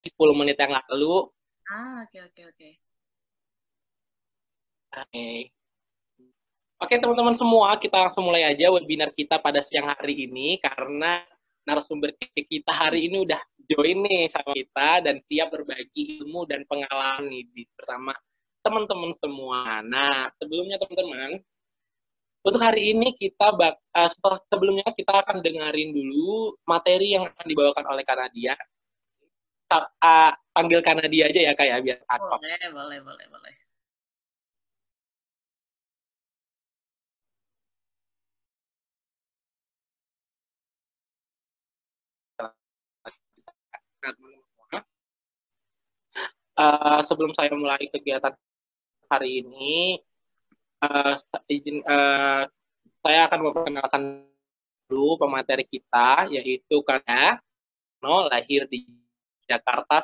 10 menit yang lalu. Oke. Oke. Oke, teman-teman semua, kita langsung mulai aja webinar kita pada siang hari ini, karena narasumber kita hari ini udah join nih sama kita dan siap berbagi ilmu dan pengalaman nih bersama teman-teman semua. Nah, sebelumnya teman-teman, untuk hari ini sebelumnya kita akan dengerin dulu materi yang akan dibawakan oleh Kanadia. Panggil Kanadia aja ya, Kak, ya, biar akrab. Boleh. Sebelum saya mulai kegiatan hari ini, saya akan memperkenalkan dulu pemateri kita, yaitu Karno, lahir di Jakarta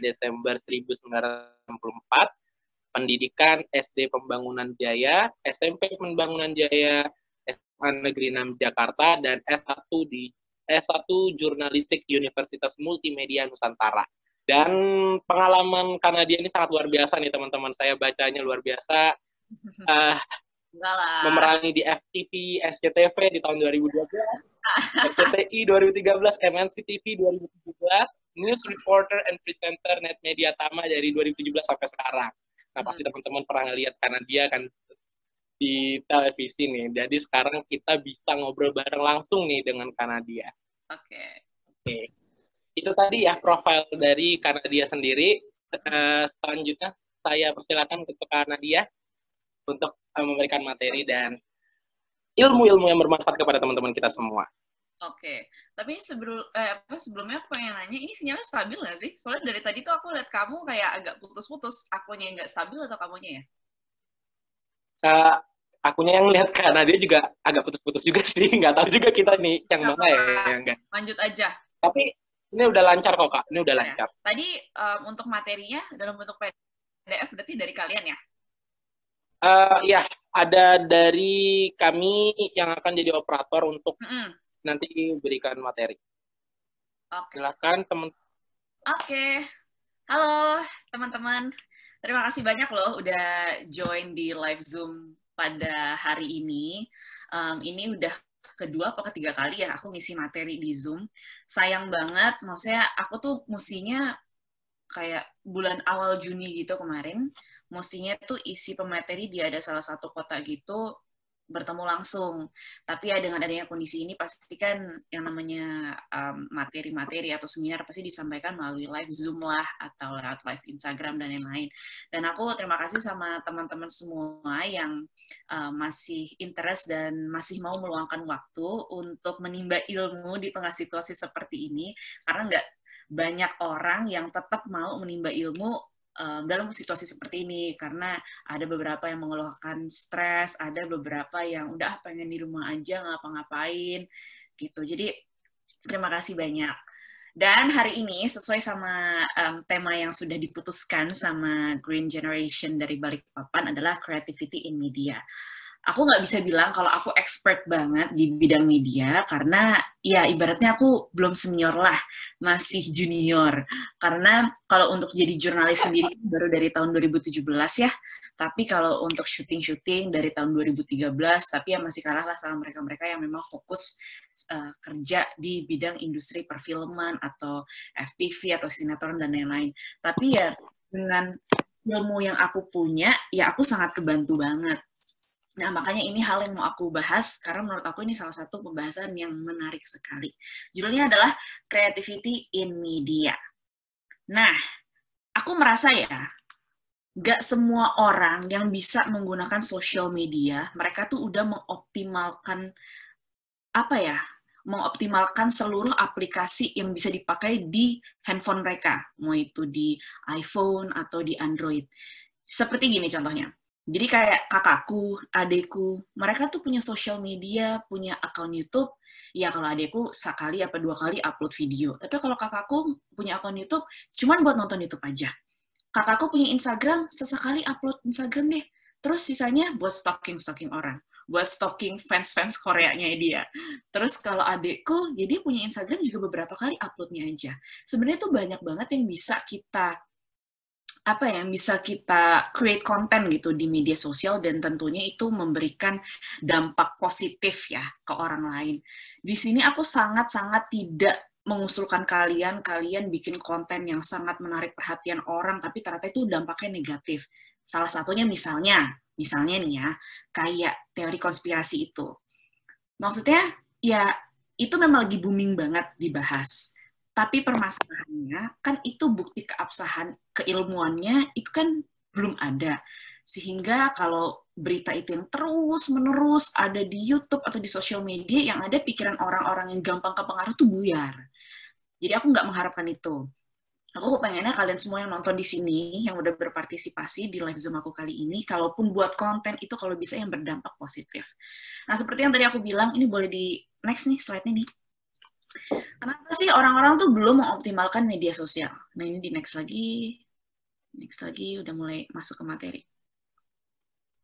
Desember 1964, pendidikan SD Pembangunan Jaya, SMP Pembangunan Jaya, SMA Negeri 6 Jakarta, dan S1 Jurnalistik Universitas Multimedia Nusantara. Dan pengalaman Kanadia ini sangat luar biasa nih teman-teman. Saya bacanya luar biasa. Memerangi di FTV, SCTV di tahun 2012, RCTI 2013, MNC TV 2017, News Reporter and Presenter Net Media Tama dari 2017 sampai sekarang. Nah, pasti teman-teman pernah lihat Kanadia kan di televisi nih. Jadi sekarang kita bisa ngobrol bareng langsung nih dengan Kanadia. Oke. Itu tadi ya profil dari Kanadia sendiri. Selanjutnya saya persilakan ke Kanadia untuk memberikan materi dan ilmu-ilmu yang bermanfaat kepada teman-teman kita semua. Oke, tapi sebelumnya aku pengen nanya, ini sinyalnya stabil nggak sih? Soalnya dari tadi tuh aku lihat kamu kayak agak putus-putus. Akunya yang nggak stabil atau kamunya ya? Akunya yang lihat Kanadia juga agak putus-putus juga sih. Nggak tahu juga kita nih yang mana ya. Enggak. Lanjut aja. Tapi ini udah lancar kok, Kak. Ini udah lancar. Tadi untuk materinya dalam bentuk PDF berarti dari kalian ya? Ya, ada dari kami yang akan jadi operator untuk nanti berikan materi. Silakan teman. Oke. Halo teman-teman. Terima kasih banyak loh udah join di live Zoom pada hari ini. Ini udah kedua atau ketiga kali ya aku ngisi materi di Zoom. Sayang banget, maksudnya aku tuh mestinya kayak bulan awal Juni gitu kemarin, mestinya tuh isi pemateri di ada salah satu kota gitu, bertemu langsung. Tapi ya dengan adanya kondisi ini pasti kan yang namanya materi-materi atau seminar pasti disampaikan melalui live Zoom lah atau lewat live Instagram dan lain-lain. Dan aku terima kasih sama teman-teman semua yang masih interest dan masih mau meluangkan waktu untuk menimba ilmu di tengah situasi seperti ini, karena nggak banyak orang yang tetap mau menimba ilmu dalam situasi seperti ini, karena ada beberapa yang mengeluhkan stres, ada beberapa yang udah pengen di rumah aja ngapa-ngapain gitu. Jadi terima kasih banyak. Dan hari ini sesuai sama tema yang sudah diputuskan sama Green Generation dari Balikpapan adalah Creativity in Media. Aku nggak bisa bilang kalau aku expert banget di bidang media, karena ya ibaratnya aku belum senior lah, masih junior. Karena kalau untuk jadi jurnalis sendiri baru dari tahun 2017 ya, tapi kalau untuk syuting-syuting dari tahun 2013, tapi ya masih kalah lah sama mereka-mereka yang memang fokus kerja di bidang industri perfilman atau FTV atau sinetron dan lain-lain. Tapi ya dengan ilmu yang aku punya, ya aku sangat kebantu banget. Nah, makanya ini hal yang mau aku bahas, karena menurut aku ini salah satu pembahasan yang menarik sekali. Judulnya adalah Creativity in Media. Nah, aku merasa ya, gak semua orang yang bisa menggunakan social media, mereka tuh udah mengoptimalkan seluruh aplikasi yang bisa dipakai di handphone mereka, mau itu di iPhone atau di Android. Seperti gini contohnya. Jadi kayak kakakku, adekku, mereka tuh punya social media, punya akun YouTube. Ya kalau adekku sekali apa 2 kali upload video. Tapi kalau kakakku punya akun YouTube, cuman buat nonton YouTube aja. Kakakku punya Instagram, sesekali upload Instagram deh. Terus sisanya buat stalking orang. buat stalking fans-fans Koreanya dia. Terus kalau adekku, ya dia punya Instagram juga beberapa kali uploadnya aja. Sebenarnya tuh banyak banget yang bisa kita create konten gitu di media sosial, dan tentunya itu memberikan dampak positif ya ke orang lain. Di sini aku sangat-sangat tidak mengusulkan kalian bikin konten yang sangat menarik perhatian orang, tapi ternyata itu dampaknya negatif. Salah satunya misalnya nih ya, kayak teori konspirasi itu. Maksudnya, ya itu memang lagi booming banget dibahas. Tapi permasalahannya, kan itu bukti keabsahan keilmuannya itu kan belum ada. Sehingga kalau berita itu yang terus-menerus ada di YouTube atau di sosial media, yang ada pikiran orang-orang yang gampang kepengaruh tuh buyar. Jadi aku nggak mengharapkan itu. Aku pengennya kalian semua yang nonton di sini, yang udah berpartisipasi di live Zoom aku kali ini, kalaupun buat konten itu kalau bisa yang berdampak positif. Nah, seperti yang tadi aku bilang, ini boleh di next nih, slide-nya nih. Kenapa sih orang-orang tuh belum mengoptimalkan media sosial? Nah, ini di next lagi, udah mulai masuk ke materi.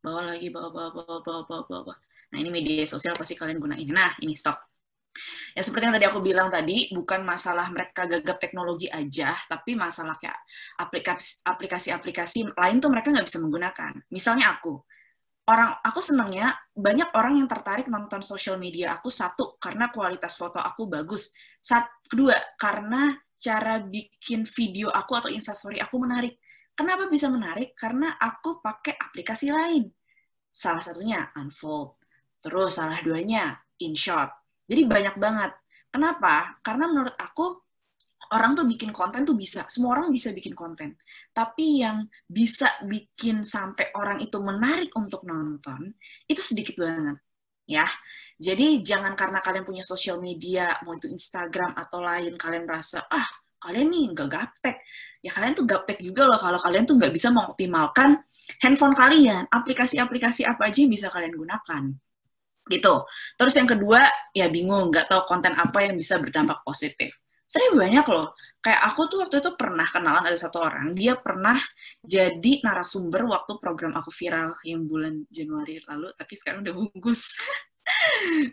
Bawa lagi, bawa. Nah, ini media sosial pasti kalian gunain. Nah, ini stop. Ya seperti yang tadi aku bilang tadi, bukan masalah mereka gagap teknologi aja, tapi masalah kayak aplikasi-aplikasi lain tuh mereka nggak bisa menggunakan. Misalnya aku senangnya banyak orang yang tertarik nonton sosial media aku, satu, karena kualitas foto aku bagus. Kedua, karena cara bikin video aku atau instastory aku menarik. Kenapa bisa menarik? Karena aku pakai aplikasi lain. Salah satunya Unfold. Terus salah duanya InShot. Jadi banyak banget. Kenapa? Karena menurut aku, orang tuh bikin konten tuh bisa. Semua orang bisa bikin konten. Tapi yang bisa bikin sampai orang itu menarik untuk nonton, itu sedikit banget. Ya. Jadi jangan karena kalian punya sosial media, mau itu Instagram atau lain, kalian merasa, kalian nih nggak gaptek. Ya kalian tuh gaptek juga loh kalau kalian tuh nggak bisa mengoptimalkan handphone kalian. Aplikasi-aplikasi apa aja yang bisa kalian gunakan. Gitu. Terus yang kedua, ya bingung, nggak tahu konten apa yang bisa berdampak positif. Sebenarnya banyak loh. Kayak aku tuh waktu itu pernah kenalan ada satu orang, dia pernah jadi narasumber waktu program aku viral yang bulan Januari lalu, tapi sekarang udah bungkus.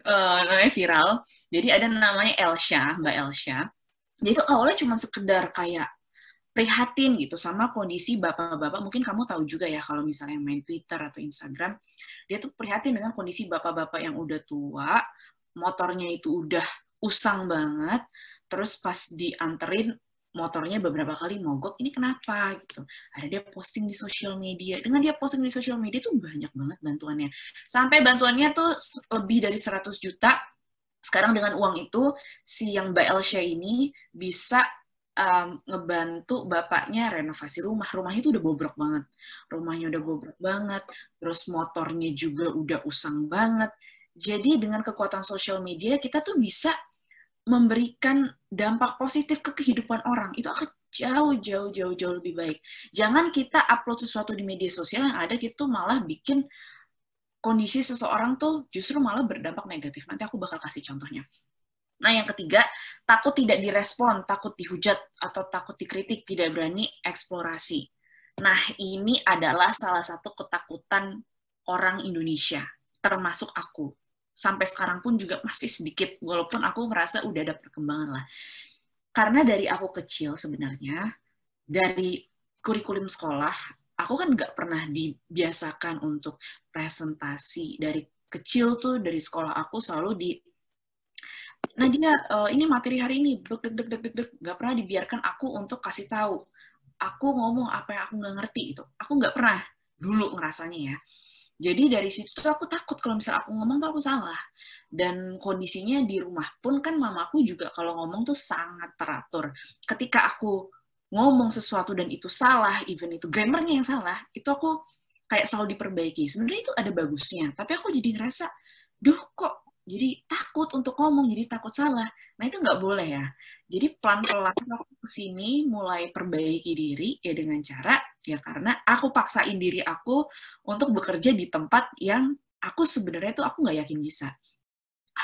Namanya viral. Jadi ada namanya Elsha, Mbak Elsha. Jadi itu awalnya cuma sekedar kayak prihatin gitu sama kondisi bapak-bapak. Mungkin kamu tahu juga ya kalau misalnya main Twitter atau Instagram, dia tuh prihatin dengan kondisi bapak-bapak yang udah tua, motornya itu udah usang banget, terus pas dianterin motornya beberapa kali mogok, ini kenapa gitu. Ada dia posting di sosial media. Dengan dia posting di sosial media tuh banyak banget bantuannya. Sampai bantuannya tuh lebih dari 100 juta. Sekarang dengan uang itu, si yang Mbak Elsha ini bisa ngebantu bapaknya renovasi rumah. Rumahnya itu udah bobrok banget. Terus motornya juga udah usang banget. Jadi dengan kekuatan sosial media, kita tuh bisa memberikan dampak positif ke kehidupan orang. Itu akan jauh lebih baik. Jangan kita upload sesuatu di media sosial yang ada gitu malah bikin kondisi seseorang tuh justru malah berdampak negatif. Nanti aku bakal kasih contohnya. Nah, yang ketiga, takut tidak direspon, takut dihujat, atau takut dikritik, tidak berani eksplorasi. Nah, ini adalah salah satu ketakutan orang Indonesia, termasuk aku. Sampai sekarang pun juga masih sedikit, walaupun aku merasa udah ada perkembangan lah. Karena dari aku kecil sebenarnya, dari kurikulum sekolah, aku kan nggak pernah dibiasakan untuk presentasi. Dari kecil tuh, dari sekolah aku selalu Nadia, ini materi hari ini, nggak pernah dibiarkan aku untuk kasih tahu. Aku ngomong apa yang aku nggak ngerti itu. Aku nggak pernah dulu ngerasanya ya. Jadi dari situ tuh aku takut kalau misalnya aku ngomong tuh aku salah. Dan kondisinya di rumah pun kan mamaku juga kalau ngomong tuh sangat teratur. Ketika aku ngomong sesuatu dan itu salah, even itu grammarnya yang salah, itu aku kayak selalu diperbaiki. Sebenarnya itu ada bagusnya, tapi aku jadi ngerasa, duh kok jadi takut untuk ngomong, jadi takut salah. Nah itu nggak boleh ya. Jadi pelan-pelan aku kesini mulai perbaiki diri ya dengan cara ya karena aku paksain diri aku untuk bekerja di tempat yang aku sebenarnya tuh aku nggak yakin bisa.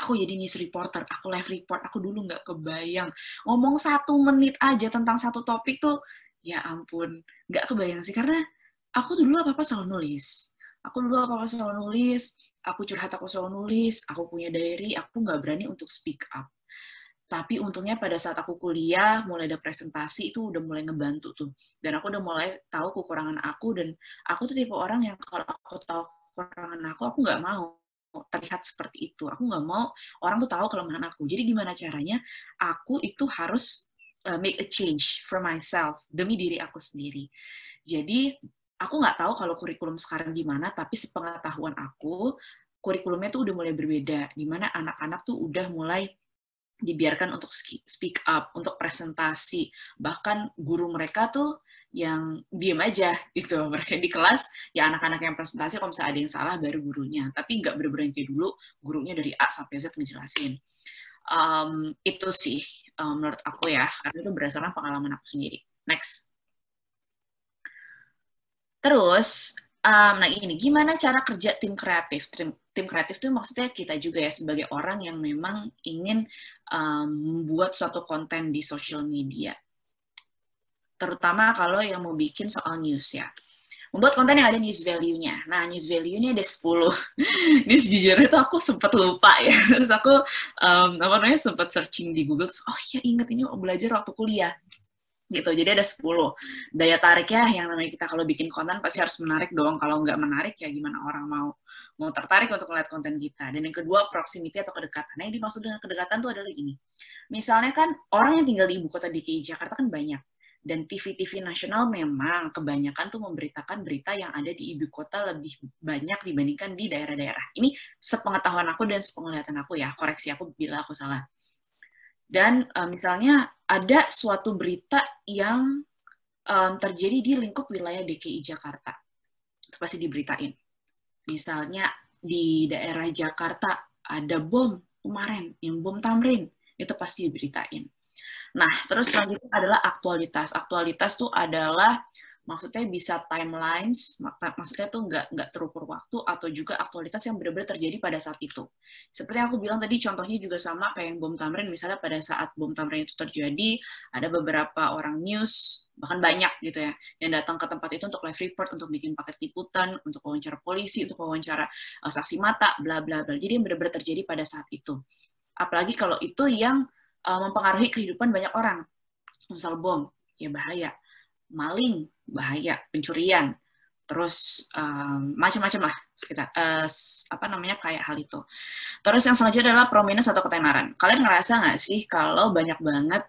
Aku jadi news reporter, aku live report, aku dulu nggak kebayang. Ngomong 1 menit aja tentang satu topik tuh, ya ampun, nggak kebayang sih. Karena aku dulu apa-apa selalu nulis. aku curhat, aku selalu nulis, aku punya diary, aku nggak berani untuk speak up. Tapi untungnya pada saat aku kuliah, mulai ada presentasi, itu udah mulai ngebantu tuh. Dan aku udah mulai tahu kekurangan aku, dan aku tuh tipe orang yang kalau aku tahu kekurangan aku nggak mau terlihat seperti itu. Aku nggak mau orang tuh tahu kelemahan aku. Jadi gimana caranya aku itu harus make a change for myself, demi diri aku sendiri. Jadi aku nggak tahu kalau kurikulum sekarang gimana, tapi sepengetahuan aku, kurikulumnya tuh udah mulai berbeda, di mana anak-anak tuh udah mulai dibiarkan untuk speak up, untuk presentasi. Bahkan guru mereka tuh yang diem aja gitu. Mereka di kelas, ya anak-anak yang presentasi, kalau misalnya ada yang salah baru gurunya. Tapi nggak bener-bener kayak dulu, gurunya dari A sampai Z ngejelasin. Itu sih menurut aku ya, karena itu berdasarkan pengalaman aku sendiri. Next. Terus, nah ini, gimana cara kerja tim kreatif? Tim kreatif itu maksudnya kita juga ya, sebagai orang yang memang ingin membuat suatu konten di social media. Terutama kalau yang mau bikin soal news ya. Membuat konten yang ada news value-nya. Nah, news value-nya ada 10. Ini sejujurnya tuh aku sempat lupa ya. Terus aku sempat searching di Google, terus, oh iya inget ini belajar waktu kuliah. Gitu, jadi ada 10. Daya tarik ya, yang namanya kita kalau bikin konten pasti harus menarik dong. Kalau nggak menarik ya gimana orang mau tertarik untuk melihat konten kita. Dan yang kedua, proximity atau kedekatan. Nah, yang dimaksud dengan kedekatan tuh adalah ini. Misalnya kan orang yang tinggal di ibu kota DKI Jakarta kan banyak. Dan TV-TV nasional memang kebanyakan tuh memberitakan berita yang ada di ibu kota lebih banyak dibandingkan di daerah-daerah. Ini sepengetahuan aku dan sepenglihatan aku ya, koreksi aku bila aku salah. Dan misalnya ada suatu berita yang terjadi di lingkup wilayah DKI Jakarta. Itu pasti diberitain. Misalnya di daerah Jakarta ada bom kemarin, yang bom Tamrin, itu pasti diberitain. Nah, terus selanjutnya adalah aktualitas. Aktualitas tuh adalah maksudnya bisa timelines, maksudnya tuh nggak terukur waktu, atau juga aktualitas yang benar-benar terjadi pada saat itu. Seperti yang aku bilang tadi, contohnya juga sama kayak yang bom Tamrin, misalnya pada saat bom Tamrin itu terjadi, ada beberapa orang news, bahkan banyak gitu ya, yang datang ke tempat itu untuk live report, untuk bikin paket liputan, untuk wawancara polisi, untuk wawancara saksi mata, bla bla bla. Jadi yang benar-benar terjadi pada saat itu. Apalagi kalau itu yang mempengaruhi kehidupan banyak orang. Misal bom, ya bahaya. Maling, bahaya, pencurian, terus macam-macam lah sekitar kayak hal itu. Terus yang selanjutnya adalah prominence atau ketenaran. Kalian ngerasa nggak sih kalau banyak banget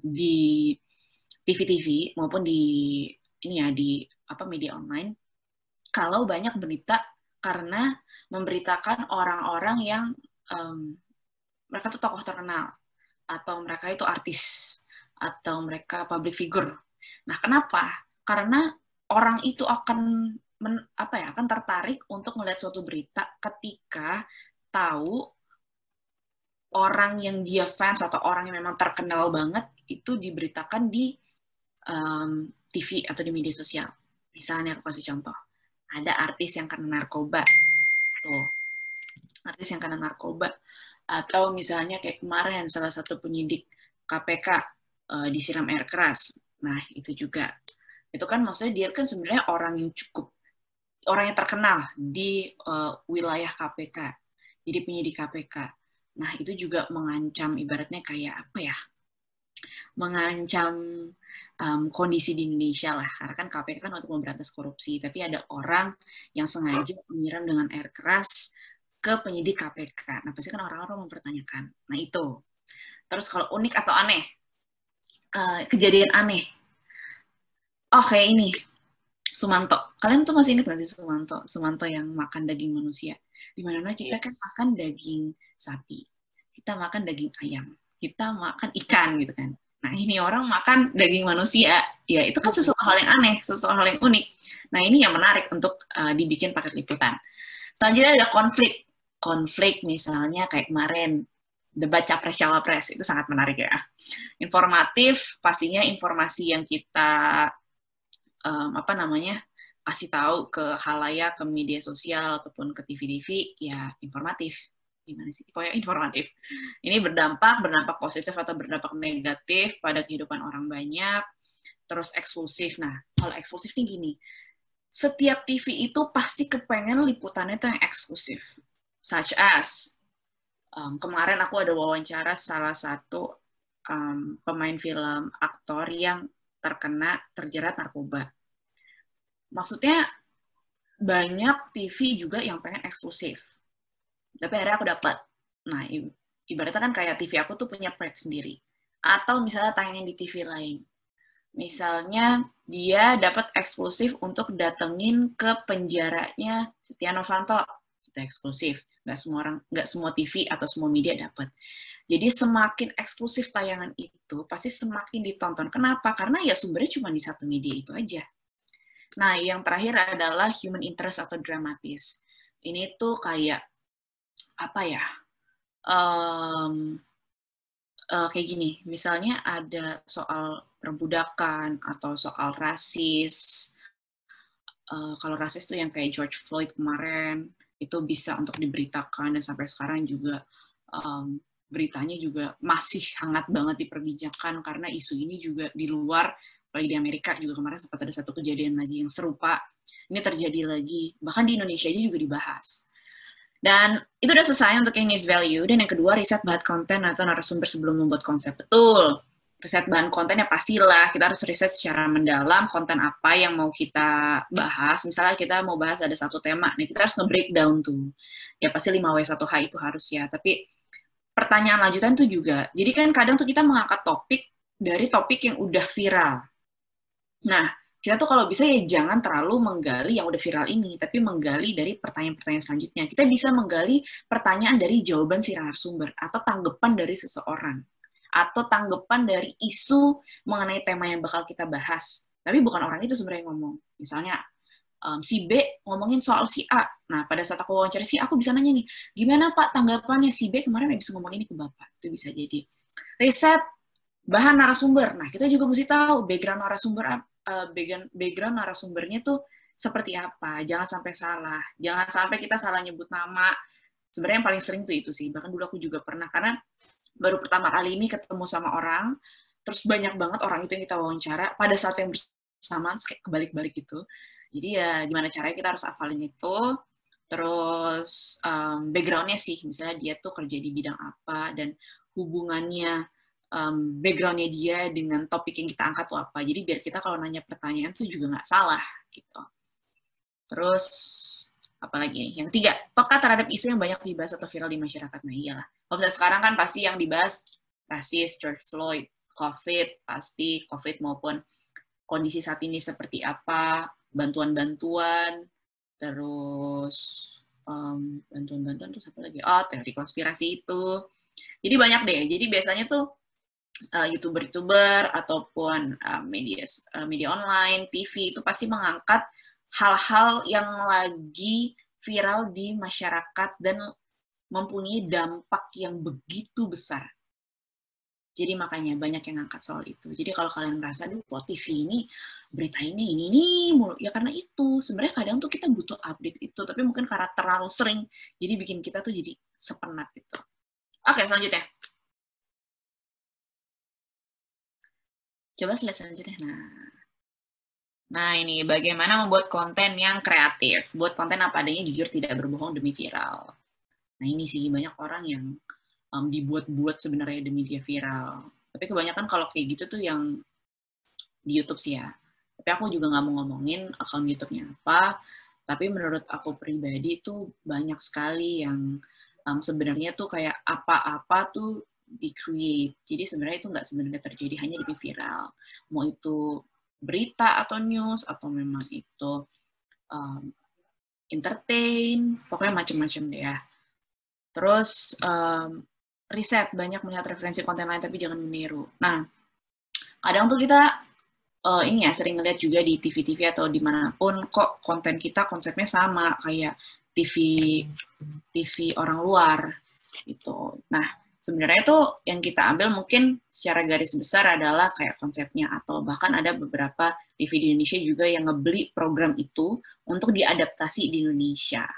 di TV-TV maupun di media online, kalau banyak berita karena memberitakan orang-orang yang mereka tuh tokoh terkenal, atau mereka itu artis, atau mereka public figure. Nah, kenapa? Karena orang itu akan akan tertarik untuk melihat suatu berita ketika tahu orang yang dia fans atau orang yang memang terkenal banget itu diberitakan di TV atau di media sosial. Misalnya aku kasih contoh, ada artis yang kena narkoba, tuh, artis yang kena narkoba, atau misalnya kayak kemarin salah satu penyidik KPK disiram air keras. Nah, itu juga. Itu kan maksudnya dia kan sebenarnya orang yang terkenal di wilayah KPK. Jadi penyidik KPK. Nah, itu juga mengancam, ibaratnya kayak apa ya? Mengancam kondisi di Indonesia lah. Karena kan KPK kan untuk memberantas korupsi. Tapi ada orang yang sengaja menyiram dengan air keras ke penyidik KPK. Nah, pasti kan orang-orang mempertanyakan. Nah, itu. Terus kalau unik atau aneh, kejadian aneh. Oh, kayak ini. Sumanto. Kalian tuh masih ingat nggak sih Sumanto? Sumanto yang makan daging manusia. Di mana-mana kita kan makan daging sapi. Kita makan daging ayam. Kita makan ikan gitu kan. Nah, ini orang makan daging manusia. Ya, itu kan sesuatu hal yang aneh, sesuatu hal yang unik. Nah, ini yang menarik untuk dibikin paket liputan. Selanjutnya ada konflik. Konflik misalnya kayak kemarin debat capres-cawapres, itu sangat menarik ya. Informatif, pastinya informasi yang kita kasih tahu ke khalayak, ke media sosial ataupun ke TV-TV, ya informatif. Gimana sih? Pokoknya informatif. Ini berdampak positif atau berdampak negatif pada kehidupan orang banyak. Terus eksklusif. Nah, kalau eksklusif nih gini, setiap TV itu pasti kepengen liputannya tuh yang eksklusif. Such as, kemarin aku ada wawancara salah satu pemain film, aktor yang terjerat narkoba. Maksudnya, banyak TV juga yang pengen eksklusif. Tapi akhirnya aku dapat. Nah, ibaratnya kan kayak TV aku tuh punya pride sendiri. Atau misalnya tayangin di TV lain. Misalnya dia dapat eksklusif untuk datengin ke penjaranya Setia Novanto. Itu eksklusif. Nggak semua TV atau semua media dapat. Jadi semakin eksklusif tayangan itu, pasti semakin ditonton. Kenapa? Karena ya sumbernya cuma di satu media itu aja. Nah, yang terakhir adalah human interest atau dramatis. Ini tuh kayak, apa ya, kayak gini, misalnya ada soal perbudakan atau soal rasis. Kalau rasis tuh yang kayak George Floyd kemarin, itu bisa untuk diberitakan, dan sampai sekarang juga beritanya juga masih hangat banget diperbincangkan, karena isu ini juga di luar, apalagi di Amerika juga kemarin sempat ada satu kejadian lagi yang serupa, ini terjadi lagi, bahkan di Indonesia juga dibahas. Dan itu udah selesai untuk yang news value. Dan yang kedua, riset bahan konten atau narasumber sebelum membuat konsep. Betul. Riset bahan kontennya pastilah. Kita harus riset secara mendalam konten apa yang mau kita bahas. Misalnya kita mau bahas ada satu tema. Nih, kita harus nge-breakdown tuh. Ya pasti 5W1H itu harus ya. Tapi pertanyaan lanjutan tuh juga. Jadi kan kadang tuh kita mengangkat topik dari topik yang udah viral. Nah, kita tuh kalau bisa ya jangan terlalu menggali yang udah viral ini, tapi menggali dari pertanyaan-pertanyaan selanjutnya. Kita bisa menggali pertanyaan dari jawaban si narasumber, atau tanggapan dari seseorang, atau tanggapan dari isu mengenai tema yang bakal kita bahas. Tapi bukan orang itu sebenarnya yang ngomong. Misalnya, si B ngomongin soal si A. Nah, pada saat aku wawancara si A, aku bisa nanya nih, gimana Pak tanggapannya si B kemarin habis ngomong ini ke Bapak? Itu bisa jadi. Riset bahan narasumber. Nah, kita juga mesti tahu background narasumbernya tuh seperti apa. Jangan sampai salah. Jangan sampai kita salah nyebut nama. Sebenarnya yang paling sering tuh itu sih. Bahkan dulu aku juga pernah, karena baru pertama kali ini ketemu sama orang, terus banyak banget orang itu yang kita wawancara, pada saat yang bersamaan, kayak kebalik-balik gitu. Jadi ya gimana caranya kita harus hafalin itu. Terus background-nya sih, misalnya dia tuh kerja di bidang apa, dan hubungannya background-nya dia dengan topik yang kita angkat tuh apa. Jadi biar kita kalau nanya pertanyaan tuh juga nggak salah gitu. Terus apalagi nih? Yang ketiga, peka terhadap isu yang banyak dibahas atau viral di masyarakat. Nah iyalah. Kalau sekarang kan pasti yang dibahas rasis, George Floyd, COVID, pasti COVID maupun kondisi saat ini seperti apa, bantuan-bantuan, terus bantuan-bantuan terus apa lagi? Oh, teori konspirasi itu. Jadi banyak deh. Jadi biasanya tuh YouTuber-YouTuber ataupun media online, TV itu pasti mengangkat hal-hal yang lagi viral di masyarakat dan mempunyai dampak yang begitu besar. Jadi makanya banyak yang ngangkat soal itu. Jadi kalau kalian merasa, duh, kok TV ini berita ini mulu. Ya karena itu. Sebenarnya kadang tuh kita butuh update itu, tapi mungkin karena terlalu sering, jadi bikin kita tuh jadi sepenat gitu. Oke, selanjutnya. Coba slide selanjutnya. Nah, ini bagaimana membuat konten yang kreatif. Buat konten apa adanya, jujur, tidak berbohong demi viral. Nah, ini sih banyak orang yang dibuat-buat sebenarnya demi dia viral. Tapi kebanyakan kalau kayak gitu tuh yang di YouTube sih ya. Tapi aku juga nggak mau ngomongin akun YouTube-nya apa. Tapi menurut aku pribadi tuh banyak sekali yang sebenarnya tuh kayak apa-apa tuh di-create. Jadi sebenarnya itu nggak sebenarnya terjadi, hanya demi viral. Mau itu berita atau news, atau memang itu entertain, pokoknya macam-macam deh ya. Terus riset, banyak melihat referensi konten lain tapi jangan meniru. Nah, kadang tuh kita ini ya sering ngeliat juga di TV-TV atau dimanapun, kok konten kita konsepnya sama kayak TV orang luar gitu. Nah, sebenarnya itu yang kita ambil mungkin secara garis besar adalah kayak konsepnya, atau bahkan ada beberapa TV di Indonesia juga yang ngebeli program itu untuk diadaptasi di Indonesia.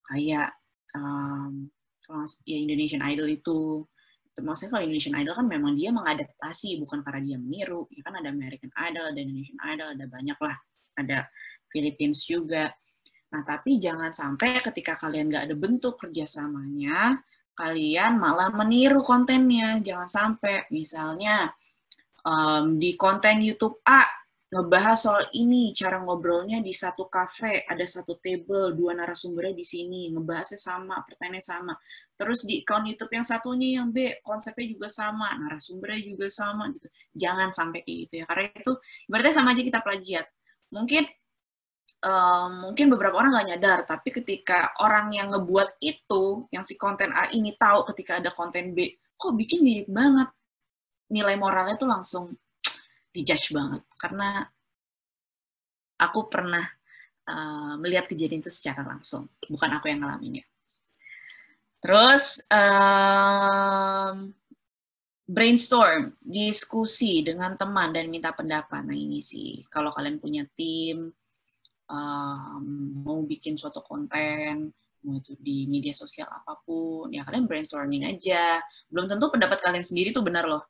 Kayak ya Indonesian Idol itu. Maksudnya kalau Indonesian Idol kan memang dia mengadaptasi, bukan karena dia meniru. Ya kan ada American Idol, ada Indonesian Idol, ada banyak lah. Ada Philippines juga. Nah, tapi jangan sampai ketika kalian nggak ada bentuk kerjasamanya, kalian malah meniru kontennya. Jangan sampai, misalnya, di konten YouTube A, ngebahas soal ini, cara ngobrolnya di satu cafe, ada satu table, 2 narasumbernya di sini, ngebahasnya sama, pertanyaannya sama. Terus di account YouTube yang satunya, yang B, konsepnya juga sama, narasumbernya juga sama, gitu. Jangan sampai kayak gitu ya, karena itu berarti sama aja kita plagiat. Mungkin beberapa orang nggak nyadar, tapi ketika orang yang ngebuat itu, yang si konten A ini tahu ketika ada konten B, kok bikin mirip banget, nilai moralnya tuh langsung dijudge banget. Karena aku pernah melihat kejadian itu secara langsung, bukan aku yang ngalaminnya. Terus brainstorm, diskusi dengan teman dan minta pendapat. Nah ini sih, kalau kalian punya tim, mau bikin suatu konten, mau itu di media sosial apapun, ya kalian brainstorming aja. Belum tentu pendapat kalian sendiri tuh benar loh.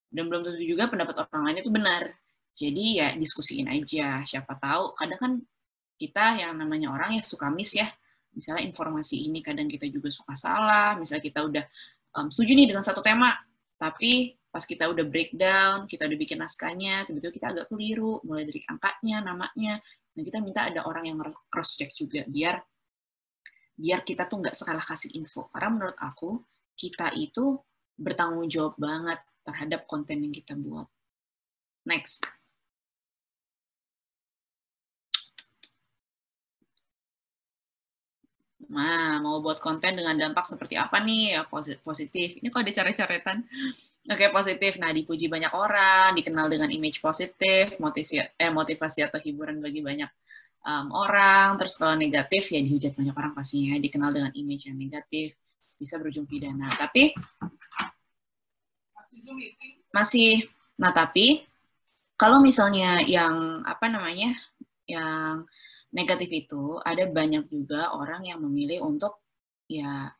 Dan belum tentu juga pendapat orang lain itu benar. Jadi ya diskusiin aja. Siapa tahu, kadang kan kita yang namanya orang ya suka miss ya. Misalnya informasi ini kadang kita juga suka salah. Misalnya kita udah setuju nih dengan satu tema, tapi pas kita udah breakdown, kita udah bikin naskahnya, tiba-tiba kita agak keliru, mulai dari angkanya, namanya. Nah, kita minta ada orang yang cross-check juga, biar kita tuh nggak salah kasih info. Karena menurut aku, kita itu bertanggung jawab banget terhadap konten yang kita buat. Next. Nah, mau buat konten dengan dampak seperti apa nih? Ya, positif. Ini kok ada coret-coretan. Oke, positif. Nah, dipuji banyak orang, dikenal dengan image positif, motivasi atau hiburan bagi banyak orang. Terus kalau negatif, ya dihujat banyak orang pastinya. Dikenal dengan image yang negatif, bisa berujung pidana. Tapi, tapi, kalau misalnya yang, yang negatif itu, ada banyak juga orang yang memilih untuk ya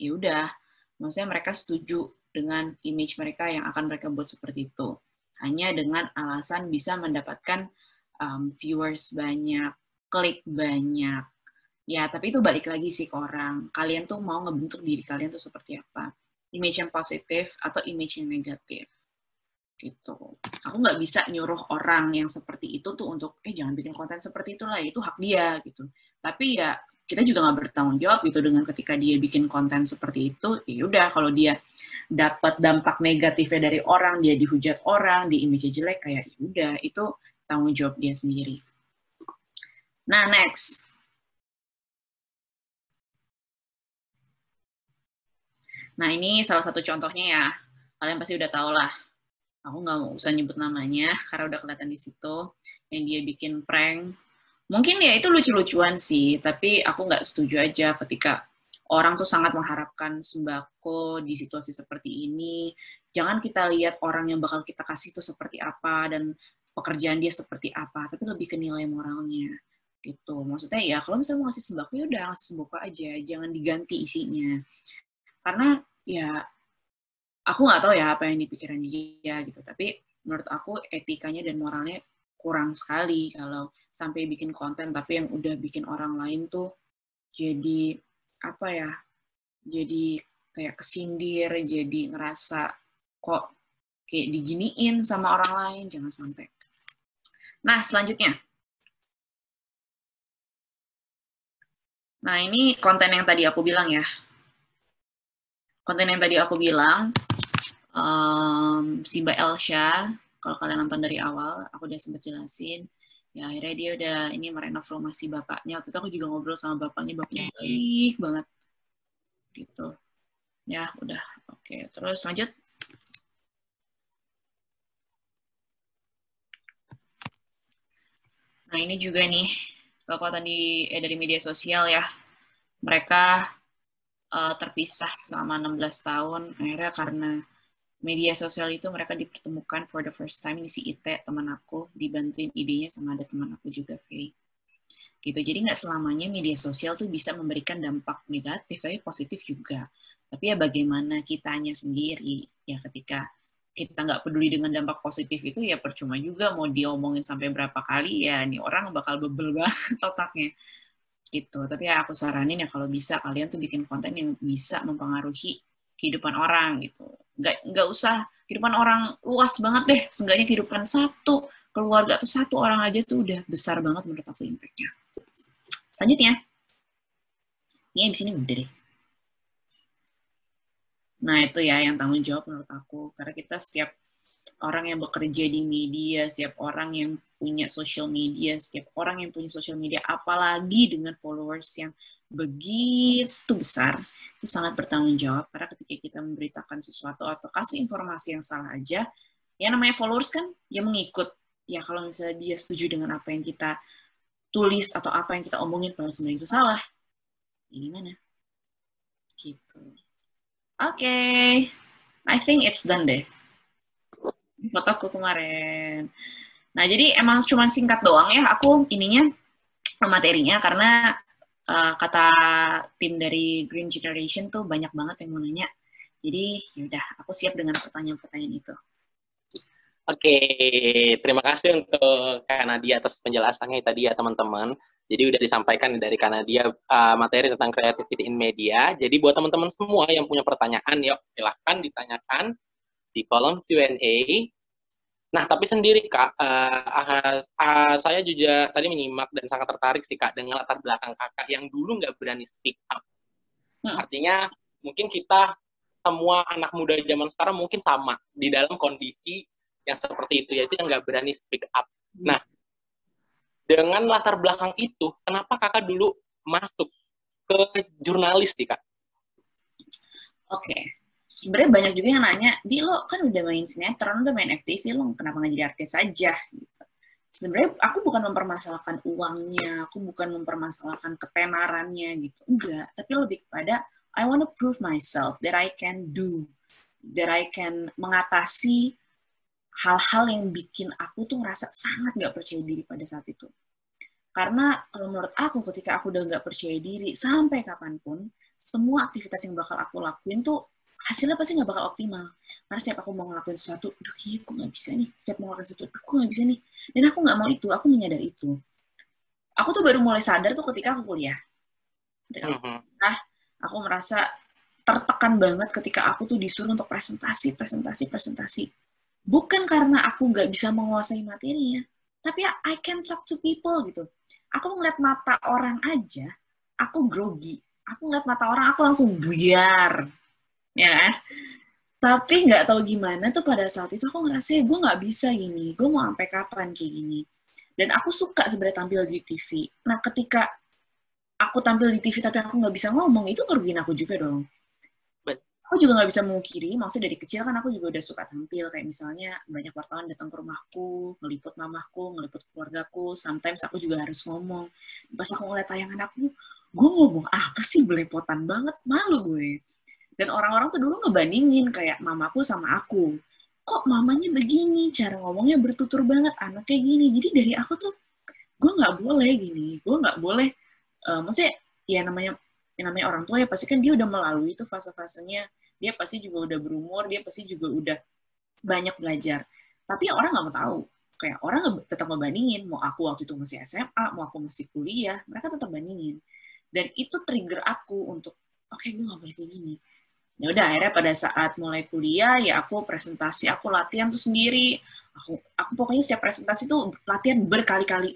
udah, maksudnya mereka setuju dengan image mereka yang akan mereka buat seperti itu, hanya dengan alasan bisa mendapatkan viewers banyak, klik banyak. Ya, tapi itu balik lagi sih ke orang. Kalian tuh mau ngebentuk diri kalian tuh seperti apa? Image yang positif atau image yang negatif? Gitu. Aku nggak bisa nyuruh orang yang seperti itu tuh untuk jangan bikin konten seperti itulah, itu hak dia gitu. Tapi ya kita juga nggak bertanggung jawab gitu dengan ketika dia bikin konten seperti itu. Ya udah, kalau dia dapat dampak negatifnya dari orang, dia dihujat orang, di image jelek, kayak ya udah, itu tanggung jawab dia sendiri. Nah, next. Nah, ini salah satu contohnya ya. Kalian pasti udah tahu lah. Aku nggak mau usah nyebut namanya, karena udah kelihatan di situ, yang dia bikin prank. Mungkin ya itu lucu-lucuan sih, tapi aku nggak setuju aja ketika orang tuh sangat mengharapkan sembako di situasi seperti ini. Jangan kita lihat orang yang bakal kita kasih itu seperti apa, dan pekerjaan dia seperti apa, tapi lebih ke nilai moralnya. Gitu. Maksudnya ya, kalau misalnya mau ngasih sembako, ya udah ngasih sembako aja, jangan diganti isinya. Karena ya, aku nggak tahu ya apa yang dipikiran dia gitu, tapi menurut aku etikanya dan moralnya kurang sekali kalau sampai bikin konten tapi yang udah bikin orang lain tuh jadi apa ya, jadi kayak kesindir, jadi ngerasa kok kayak diginiin sama orang lain. Jangan sampai. Nah, selanjutnya. Nah, ini konten yang tadi aku bilang ya. Konten yang tadi aku bilang, si Mbak Elsha, kalau kalian nonton dari awal, aku udah sempat jelasin, ya akhirnya dia udah ini merenov rumah si bapaknya. Waktu itu aku juga ngobrol sama bapaknya baik banget. Gitu. Ya, udah. Oke, terus lanjut. Nah, ini juga nih, kalau tadi dari media sosial ya, mereka terpisah selama 16 tahun, akhirnya karena media sosial itu mereka dipertemukan for the first time. Ini si Ite, teman aku, dibantuin idenya sama ada teman aku juga, Faye. Gitu. Jadi nggak selamanya media sosial tuh bisa memberikan dampak negatif, tapi positif juga. Tapi ya bagaimana kitanya sendiri, ya ketika kita nggak peduli dengan dampak positif itu, ya percuma juga mau diomongin sampai berapa kali, ya nih orang bakal bebel banget otaknya gitu. Tapi ya aku saranin ya kalau bisa kalian tuh bikin konten yang bisa mempengaruhi kehidupan orang gitu. Nggak usah kehidupan orang luas banget deh, seenggaknya kehidupan satu keluarga tuh satu orang aja tuh udah besar banget menurut aku impact-nya. Selanjutnya, ini di sini udah deh. Nah, itu ya yang tanggung jawab menurut aku. Karena kita setiap orang yang bekerja di media, setiap orang yang punya social media, setiap orang yang punya social media, apalagi dengan followers yang begitu besar, itu sangat bertanggung jawab. Karena ketika kita memberitakan sesuatu atau kasih informasi yang salah aja, ya namanya followers kan, ya mengikut. Ya kalau misalnya dia setuju dengan apa yang kita tulis atau apa yang kita omongin, padahal sebenarnya itu salah. Ya gimana? Gitu. Oke, I think it's done deh. Fotoku kemarin. Nah, jadi emang cuma singkat doang ya aku ininya materinya karena kata tim dari Green Generation tuh banyak banget yang mau nanya. Jadi yaudah, aku siap dengan pertanyaan-pertanyaan itu. Oke, terima kasih untuk Kak Nadia atas penjelasannya tadi ya teman-teman. Jadi udah disampaikan dari Kak Nadia materi tentang creativity in media. Jadi buat teman-teman semua yang punya pertanyaan, yuk silahkan ditanyakan di kolom Q&A. Nah, tapi sendiri Kak, saya juga tadi menyimak dan sangat tertarik sih Kak dengan latar belakang Kakak yang dulu nggak berani speak up. Artinya mungkin kita semua anak muda zaman sekarang mungkin sama di dalam kondisi yang seperti itu, yaitu yang nggak berani speak up. Nah, dengan latar belakang itu, kenapa Kakak dulu masuk ke jurnalis nih Kak? Oke. Sebenarnya banyak juga yang nanya, Di lo kan udah main sinetron, udah main FTV, lo kenapa nggak jadi artis aja? Gitu. Sebenarnya aku bukan mempermasalahkan uangnya, aku bukan mempermasalahkan ketenarannya gitu, enggak. Tapi lebih kepada I want to prove myself that I can do, that I can mengatasi hal-hal yang bikin aku tuh ngerasa sangat nggak percaya diri pada saat itu. Karena kalau menurut aku ketika aku udah nggak percaya diri sampai kapanpun, semua aktivitas yang bakal aku lakuin tuh hasilnya pasti nggak bakal optimal. Karena setiap aku mau ngelakuin sesuatu, aduh kayaknya aku nggak bisa nih. Setiap mau ngelakuin sesuatu, aku nggak bisa nih. Dan aku nggak mau itu, aku menyadari itu. Aku tuh baru mulai sadar tuh ketika aku kuliah. Nah, aku merasa tertekan banget ketika aku tuh disuruh untuk presentasi. Bukan karena aku nggak bisa menguasai materinya, tapi I can talk to people gitu. Aku ngeliat mata orang aja, aku grogi. Aku ngeliat mata orang, aku langsung buyar. Ya kan? Tapi nggak tahu gimana tuh pada saat itu aku ngerasa gue nggak bisa gini. Gue mau sampai kapan kayak gini. Dan aku suka sebenarnya tampil di TV. Nah, ketika aku tampil di TV tapi aku nggak bisa ngomong, itu ngerugiin aku juga dong. Aku juga nggak bisa memungkiri, maksudnya dari kecil kan aku juga udah suka tampil, kayak misalnya banyak wartawan datang ke rumahku, ngeliput mamahku, ngeliput keluargaku, sometimes aku juga harus ngomong. Pas aku ngeliat tayangan aku, gue ngomong apa sih, belepotan banget, malu gue. Dan orang-orang tuh dulu ngebandingin kayak mamaku sama aku. Kok mamanya begini, cara ngomongnya bertutur banget, anaknya gini. Jadi dari aku tuh, gue nggak boleh gini, gue nggak boleh, maksudnya ya namanya orang tua ya pasti kan dia udah melalui itu fase-fasenya, dia pasti juga udah berumur, dia pasti juga udah banyak belajar. Tapi orang nggak mau tahu. Kayak orang tetap ngebandingin, mau aku waktu itu masih SMA, mau aku masih kuliah, mereka tetap bandingin. Dan itu trigger aku untuk, oke, gue nggak boleh kayak gini. Ya udah, akhirnya pada saat mulai kuliah, ya aku presentasi, aku latihan tuh sendiri. Aku pokoknya setiap presentasi tuh latihan berkali-kali.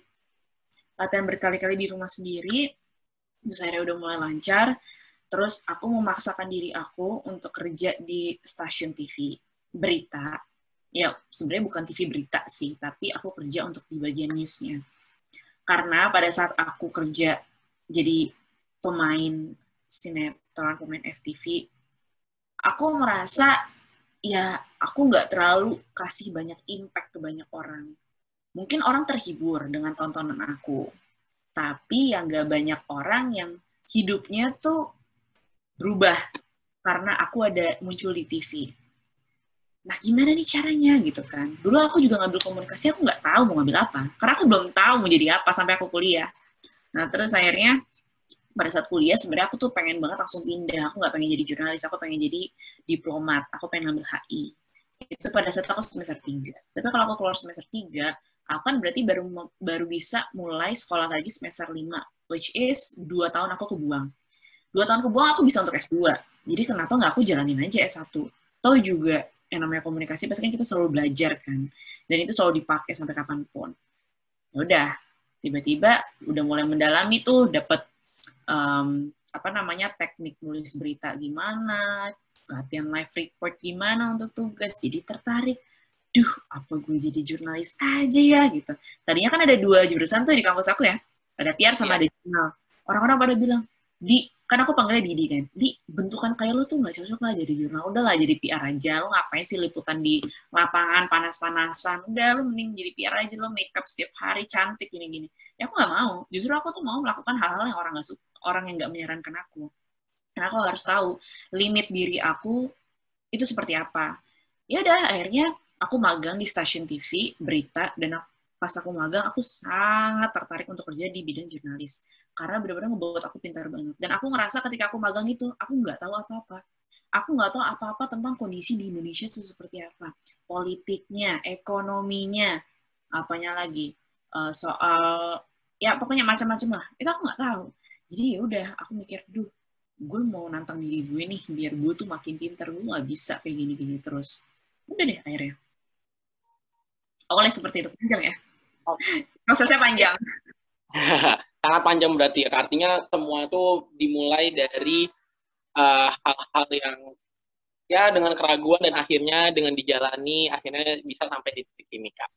Latihan berkali-kali di rumah sendiri, terus akhirnya udah mulai lancar. Terus aku memaksakan diri aku untuk kerja di stasiun TV berita. Ya, sebenarnya bukan TV berita sih, tapi aku kerja untuk di bagian newsnya. Karena pada saat aku kerja jadi pemain sinetron, pemain FTV, aku merasa ya aku nggak terlalu kasih banyak impact ke banyak orang. Mungkin orang terhibur dengan tontonan aku, tapi yang nggak banyak orang yang hidupnya tuh berubah karena aku ada muncul di TV. Nah, gimana nih caranya gitu kan? Dulu aku juga ngambil komunikasi, aku nggak tahu mau ngambil apa. Karena aku belum tahu mau jadi apa sampai aku kuliah. Nah, terus akhirnya pada saat kuliah sebenarnya aku tuh pengen banget langsung pindah. Aku nggak pengen jadi jurnalis, aku pengen jadi diplomat. Aku pengen ngambil HI. Itu pada saat aku semester 3. Tapi kalau aku keluar semester 3, aku kan berarti baru bisa mulai sekolah lagi semester 5, which is 2 tahun aku kebuang. 2 tahun kebuang aku bisa untuk S2. Jadi kenapa nggak aku jalanin aja S1? Tahu juga yang namanya komunikasi pasti kan kita selalu belajar kan. Dan itu selalu dipakai sampai kapanpun. Ya udah, tiba-tiba udah mulai mendalami tuh, dapat teknik nulis berita gimana, latihan live report gimana untuk tugas, jadi tertarik. Duh, apa gue jadi jurnalis aja ya gitu. Tadinya kan ada 2 jurusan tuh di kampus aku ya, ada PR sama ada jurnal. Orang-orang pada bilang, kan aku panggilnya Didi kan, bentukan kayak lu tuh nggak cocok lah jadi jurnal, udahlah jadi PR aja, lu ngapain sih liputan di lapangan panas-panasan, udah lu mending jadi PR aja, lu make up setiap hari cantik gini-gini. Ya aku nggak mau, justru aku tuh mau melakukan hal-hal yang orang yang nggak menyarankan aku. Karena aku harus tahu limit diri aku itu seperti apa. Ya udah, akhirnya aku magang di stasiun TV berita, dan pas aku magang aku sangat tertarik untuk kerja di bidang jurnalis karena benar-benar ngebuat aku pintar banget. Dan aku ngerasa ketika aku magang itu aku nggak tahu apa-apa. Aku nggak tahu apa-apa tentang kondisi di Indonesia itu seperti apa, politiknya, ekonominya, apanya lagi, soal ya pokoknya macam-macam lah. Itu aku nggak tahu. Jadi ya udah, aku mikir, gue mau nantang diri gue nih biar gue tuh makin pintar, gue nggak bisa kayak gini-gini terus. Udah deh akhirnya. Awalnya seperti itu, panjang ya. Prosesnya panjang. Sangat panjang berarti ya. Artinya semua itu dimulai dari hal-hal yang ya dengan keraguan dan akhirnya dengan dijalani akhirnya bisa sampai di titik ini Kak.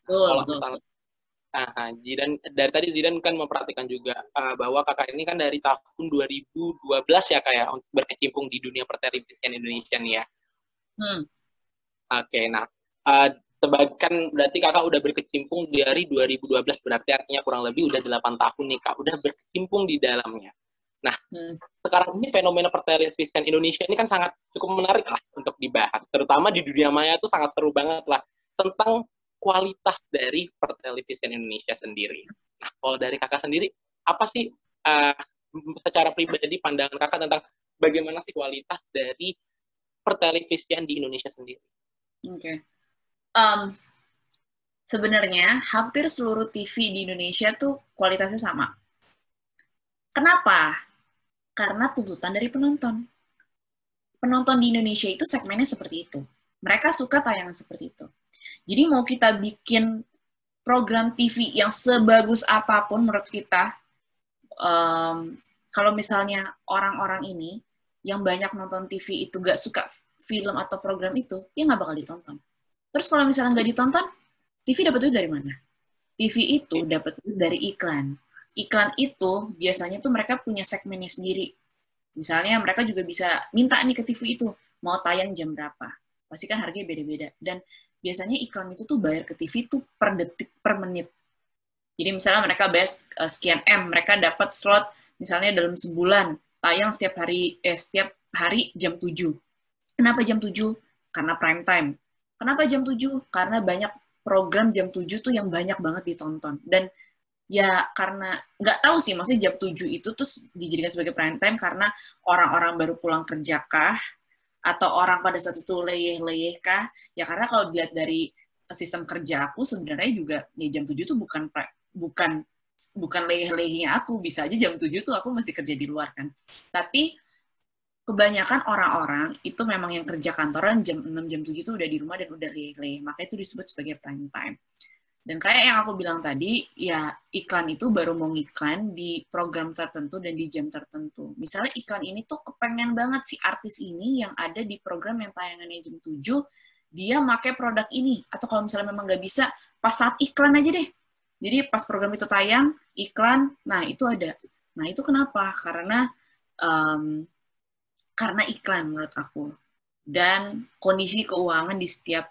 Kalau misalnya Zidan, dari tadi Zidan kan memperhatikan juga bahwa kakak ini kan dari tahun 2012 ya Kak ya, untuk berkecimpung di dunia pertelevisian Indonesia nih ya. Oke, nah kan berarti kakak udah berkecimpung dari 2012, berarti artinya kurang lebih udah 8 tahun nih Kak, udah berkecimpung di dalamnya. Nah, sekarang ini fenomena pertelevisian Indonesia ini kan sangat cukup menarik lah untuk dibahas, terutama di dunia maya tuh sangat seru banget lah tentang kualitas dari pertelevisian Indonesia sendiri. Nah, kalau dari kakak sendiri, apa sih secara pribadi pandangan kakak tentang bagaimana sih kualitas dari pertelevisian di Indonesia sendiri? Oke. Sebenarnya hampir seluruh TV di Indonesia tuh kualitasnya sama. Kenapa? Karena tuntutan dari penonton. Penonton di Indonesia itu segmennya seperti itu. Mereka suka tayangan seperti itu. Jadi mau kita bikin program TV yang sebagus apapun menurut kita, kalau misalnya orang-orang ini yang banyak nonton TV itu gak suka film atau program itu, ya nggak bakal ditonton. Terus kalau misalnya nggak ditonton, TV dapat duit dari mana? TV itu dapat duit dari iklan. Iklan itu biasanya tuh mereka punya segmennya sendiri. Misalnya mereka juga bisa minta nih ke TV itu, mau tayang jam berapa. Pasti kan harganya beda-beda. Dan biasanya iklan itu tuh bayar ke TV tuh per detik, per menit. Jadi misalnya mereka bayar sekian M, mereka dapat slot misalnya dalam sebulan, tayang setiap hari jam 7. Kenapa jam 7? Karena prime time. Kenapa jam 7? Karena banyak program jam 7 tuh yang banyak banget ditonton. Dan ya karena, nggak tahu sih, maksudnya jam 7 itu tuh dijadikan sebagai prime time karena orang-orang baru pulang kerja kah? Atau orang pada saat itu leyeh-leyeh kah? Ya karena kalau dilihat dari sistem kerja aku sebenarnya juga, ya jam 7 tuh bukan leyeh-leyehnya aku. Bisa aja jam 7 tuh aku masih kerja di luar kan. Tapi kebanyakan orang-orang itu memang yang kerja kantoran jam 6, jam 7 itu udah di rumah dan udah leleh. Makanya itu disebut sebagai prime time. Dan kayak yang aku bilang tadi, ya iklan itu baru mau ngiklan di program tertentu dan di jam tertentu. Misalnya iklan ini tuh kepengen banget si artis ini yang ada di program yang tayangannya jam 7, dia pakai produk ini. Atau kalau misalnya memang nggak bisa, pas saat iklan aja deh. Jadi pas program itu tayang, iklan, nah itu ada. Nah itu kenapa? Karena iklan menurut aku. Dan kondisi keuangan di setiap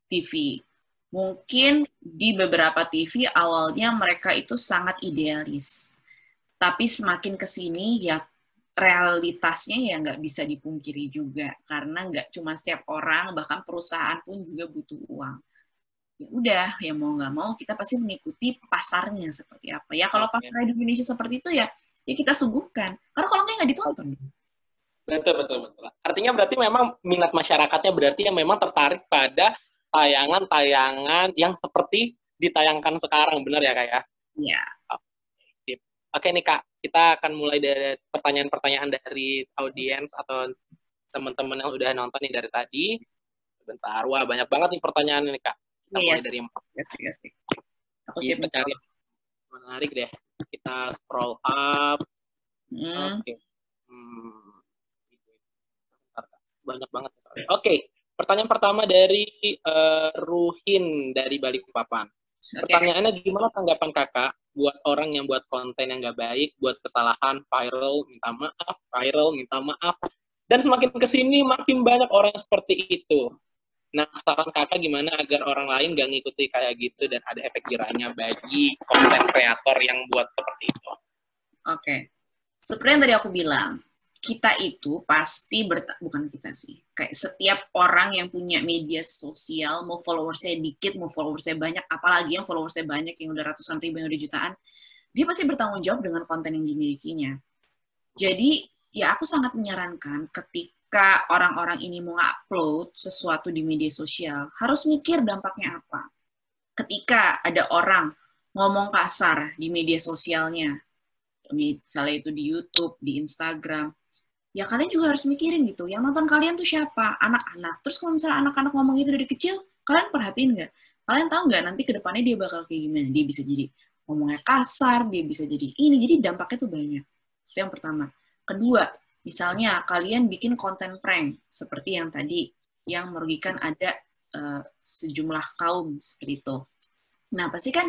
TV. Mungkin di beberapa TV awalnya mereka itu sangat idealis. Tapi semakin kesini ya realitasnya ya nggak bisa dipungkiri juga. Karena nggak cuma setiap orang, bahkan perusahaan pun juga butuh uang. Ya udah, ya mau nggak mau kita pasti mengikuti pasarnya seperti apa. Ya kalau pasar di Indonesia seperti itu ya kita suguhkan. Karena kalau nggak ditonton. Betul, betul, betul. Artinya berarti memang minat masyarakatnya berarti yang memang tertarik pada tayangan-tayangan yang seperti ditayangkan sekarang, benar ya Kak ya? Iya. Oke, oke nih Kak, kita akan mulai dari pertanyaan-pertanyaan dari audiens atau teman-teman yang udah nonton nih dari tadi. Bentar, wah banyak banget nih pertanyaan ini Kak. Kita Iya, mulai dari yang iya sih. Aku siap kita cari menjawab. yang menarik deh. Kita scroll up. Hmm. Oke. Banyak banget. Oke, pertanyaan pertama dari Ruhin dari Balikpapan. Pertanyaannya, gimana tanggapan kakak buat orang yang buat konten yang nggak baik, buat kesalahan, viral, minta maaf, dan semakin kesini makin banyak orang seperti itu. Nah, saran kakak gimana agar orang lain nggak ngikuti kayak gitu dan ada efek jerahnya bagi konten kreator yang buat seperti itu? Oke. Seperti yang tadi aku bilang, kita itu pasti bukan kita sih, kayak setiap orang yang punya media sosial, mau followersnya dikit, mau followersnya banyak, apalagi yang followersnya banyak, yang udah ratusan ribu, yang udah jutaan, dia pasti bertanggung jawab dengan konten yang dimilikinya. Jadi, ya aku sangat menyarankan ketika orang-orang ini mau upload sesuatu di media sosial, harus mikir dampaknya apa. Ketika ada orang ngomong kasar di media sosialnya, misalnya itu di YouTube, di Instagram, ya kalian juga harus mikirin gitu, yang nonton kalian tuh siapa? Anak-anak. Terus kalau misalnya anak-anak ngomong gitu dari kecil, kalian perhatiin nggak? Kalian tahu nggak nanti ke depannya dia bakal kayak gimana? Dia bisa jadi ngomongnya kasar, dia bisa jadi ini, jadi dampaknya tuh banyak. Itu yang pertama. Kedua, misalnya kalian bikin konten prank, seperti yang tadi, yang merugikan ada sejumlah kaum seperti itu. Nah, pasti kan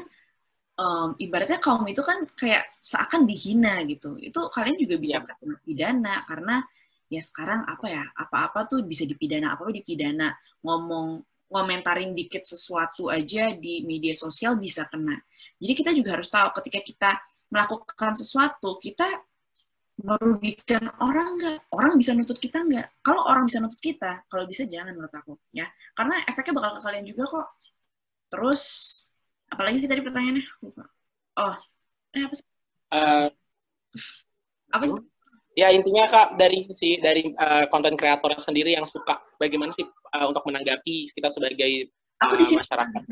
ibaratnya kaum itu kan kayak seakan dihina gitu. Itu kalian juga bisa kena pidana karena ya sekarang apa-apa tuh bisa dipidana, apa-apa dipidana. Ngomentarin dikit sesuatu aja di media sosial bisa kena. Jadi kita juga harus tahu ketika kita melakukan sesuatu, kita merugikan orang nggak? Orang bisa nuntut kita nggak? Kalau orang bisa nuntut kita, kalau bisa jangan menurut aku ya. Karena efeknya bakal ke kalian juga kok. Terus apalagi sih tadi pertanyaannya? Oh, apa sih? Apa sih? Ya intinya Kak dari konten kreator sendiri yang suka bagaimana sih untuk menanggapi kita sebagai masyarakat.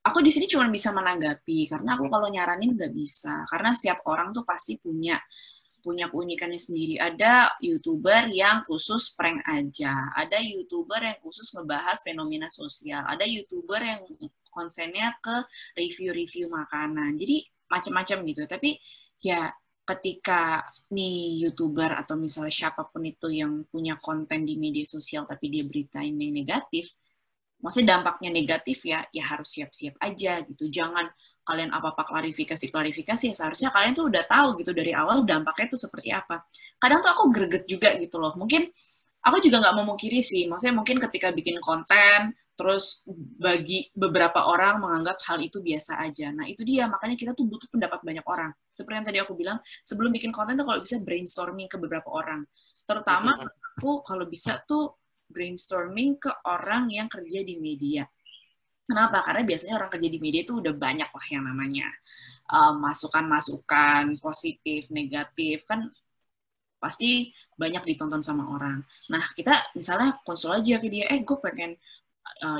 Aku di sini cuma bisa menanggapi karena aku kalau nyaranin nggak bisa karena setiap orang tuh pasti punya keunikannya sendiri. Ada YouTuber yang khusus prank aja, ada YouTuber yang khusus ngebahas fenomena sosial, ada YouTuber yang konsennya ke review-review makanan. Jadi macam-macam gitu. Tapi ya ketika nih YouTuber atau misalnya siapapun itu yang punya konten di media sosial tapi dia beritain yang negatif, maksudnya dampaknya negatif ya harus siap-siap aja gitu. Jangan kalian apa-apa klarifikasi ya seharusnya kalian tuh udah tahu gitu dari awal dampaknya tuh seperti apa. Kadang tuh aku greget juga gitu loh. Mungkin aku juga nggak memungkiri sih, maksudnya mungkin ketika bikin konten, terus bagi beberapa orang menganggap hal itu biasa aja. Nah itu dia, makanya kita tuh butuh pendapat banyak orang. Seperti yang tadi aku bilang, sebelum bikin konten tuh kalau bisa brainstorming ke beberapa orang. Terutama aku kalau bisa tuh brainstorming ke orang yang kerja di media. Kenapa? Karena biasanya orang kerja di media itu udah banyak lah yang namanya masukan-masukan positif, negatif, kan pasti banyak ditonton sama orang. Nah, kita misalnya konsul aja ke dia, gue pengen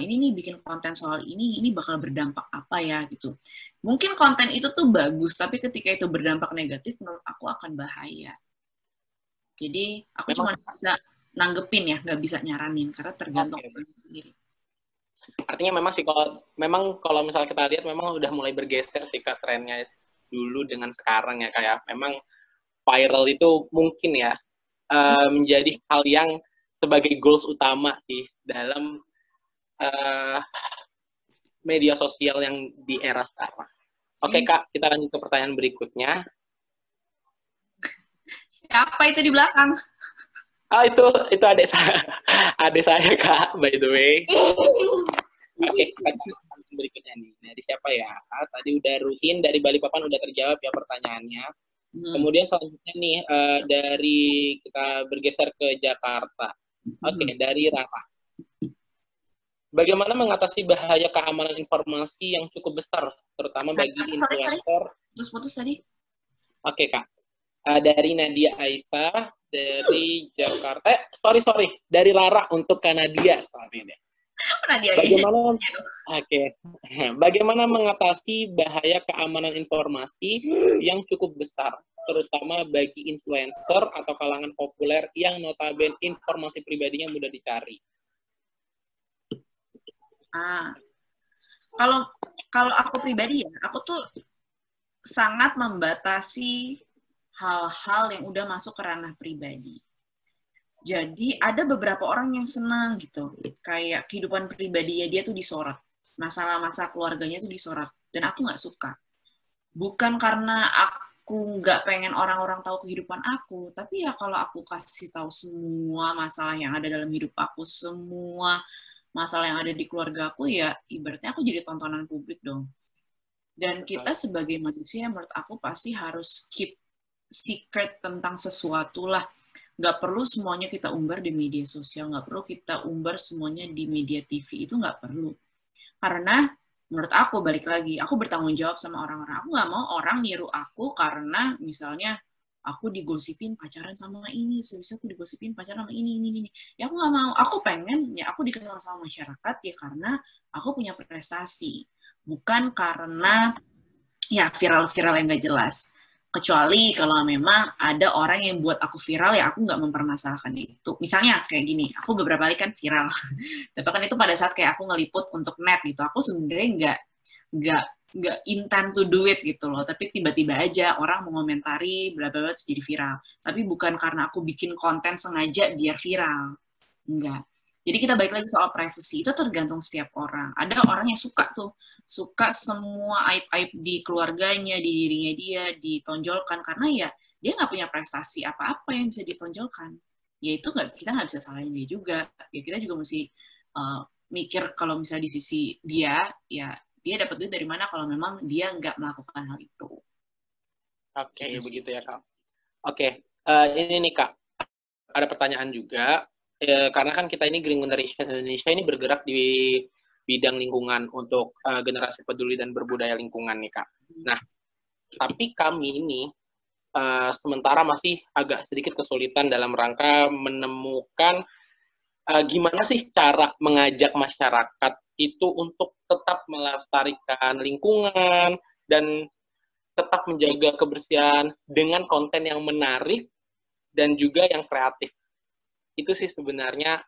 ini nih bikin konten soal ini bakal berdampak apa ya gitu. Mungkin konten itu tuh bagus, tapi ketika itu berdampak negatif, menurut aku akan bahaya. Jadi, aku cuma bisa nanggepin ya, nggak bisa nyaranin, karena tergantung orang sendiri. Artinya memang kalau misalnya kita lihat memang udah mulai bergeser sih Kak trennya dulu dengan sekarang ya kayak memang viral itu mungkin ya menjadi hal yang sebagai goals utama sih dalam media sosial yang di era sekarang. Oke Kak, kita lanjut ke pertanyaan berikutnya. Apa itu di belakang? Itu adik saya Kak, by the way. Oke, berikutnya nih. Dari siapa ya? Tadi udah Ruhin dari Balikpapan udah terjawab ya pertanyaannya. Kemudian selanjutnya nih dari kita bergeser ke Jakarta. Oke, dari Rara. Bagaimana mengatasi bahaya keamanan informasi yang cukup besar, terutama bagi influencer? Putus tadi. Oke Kak. Dari Nadia Aisyah dari Jakarta. Sorry. Dari Lara untuk Kanadia. Sorry deh. Bagaimana? Oke. Bagaimana mengatasi bahaya keamanan informasi yang cukup besar, terutama bagi influencer atau kalangan populer yang notabene informasi pribadinya mudah dicari? Kalau aku pribadi ya, aku tuh sangat membatasi hal-hal yang udah masuk ke ranah pribadi. Jadi ada beberapa orang yang senang gitu, kayak kehidupan pribadinya dia tuh disorot, masalah-masalah keluarganya tuh disorot, dan aku nggak suka. Bukan karena aku nggak pengen orang-orang tahu kehidupan aku, tapi ya kalau aku kasih tahu semua masalah yang ada dalam hidup aku, semua masalah yang ada di keluarga aku, ya ibaratnya aku jadi tontonan publik dong. Dan kita sebagai manusia, menurut aku pasti harus keep secret tentang sesuatu lah. Nggak perlu semuanya kita umbar di media sosial, nggak perlu kita umbar semuanya di media TV, itu nggak perlu. Karena menurut aku, balik lagi, aku bertanggung jawab sama orang-orang. Aku nggak mau orang niru aku karena misalnya aku digosipin pacaran sama ini, sebisa aku digosipin pacaran sama ini. Ya aku nggak mau, aku pengen, ya aku dikenal sama masyarakat ya karena aku punya prestasi. Bukan karena ya viral-viral yang nggak jelas. Kecuali kalau memang ada orang yang buat aku viral, ya aku nggak mempermasalahkan itu. Misalnya kayak gini, aku beberapa kali kan viral. Tapi kan itu pada saat kayak aku ngeliput untuk net gitu. Aku sebenarnya nggak intent to do it gitu loh. Tapi tiba-tiba aja orang mengomentari bla bla bla jadi viral. Tapi bukan karena aku bikin konten sengaja biar viral. Enggak. Jadi kita balik lagi soal privacy, itu tergantung setiap orang. Ada orang yang suka semua aib-aib di keluarganya, di dirinya dia, ditonjolkan, karena ya dia nggak punya prestasi apa-apa yang bisa ditonjolkan. Ya itu kita nggak bisa salahin dia juga. Ya kita juga mesti mikir kalau misalnya di sisi dia, ya dia dapat duit dari mana kalau memang dia nggak melakukan hal itu. Oke, gitu begitu ya, Kak. Oke, ini nih, Kak. Ada pertanyaan juga. Karena kan kita ini Green Generation Indonesia ini bergerak di bidang lingkungan untuk generasi peduli dan berbudaya lingkungan nih, Kak. Nah, tapi kami ini sementara masih agak sedikit kesulitan dalam rangka menemukan gimana sih cara mengajak masyarakat itu untuk tetap melestarikan lingkungan dan tetap menjaga kebersihan dengan konten yang menarik dan juga yang kreatif. Itu sih sebenarnya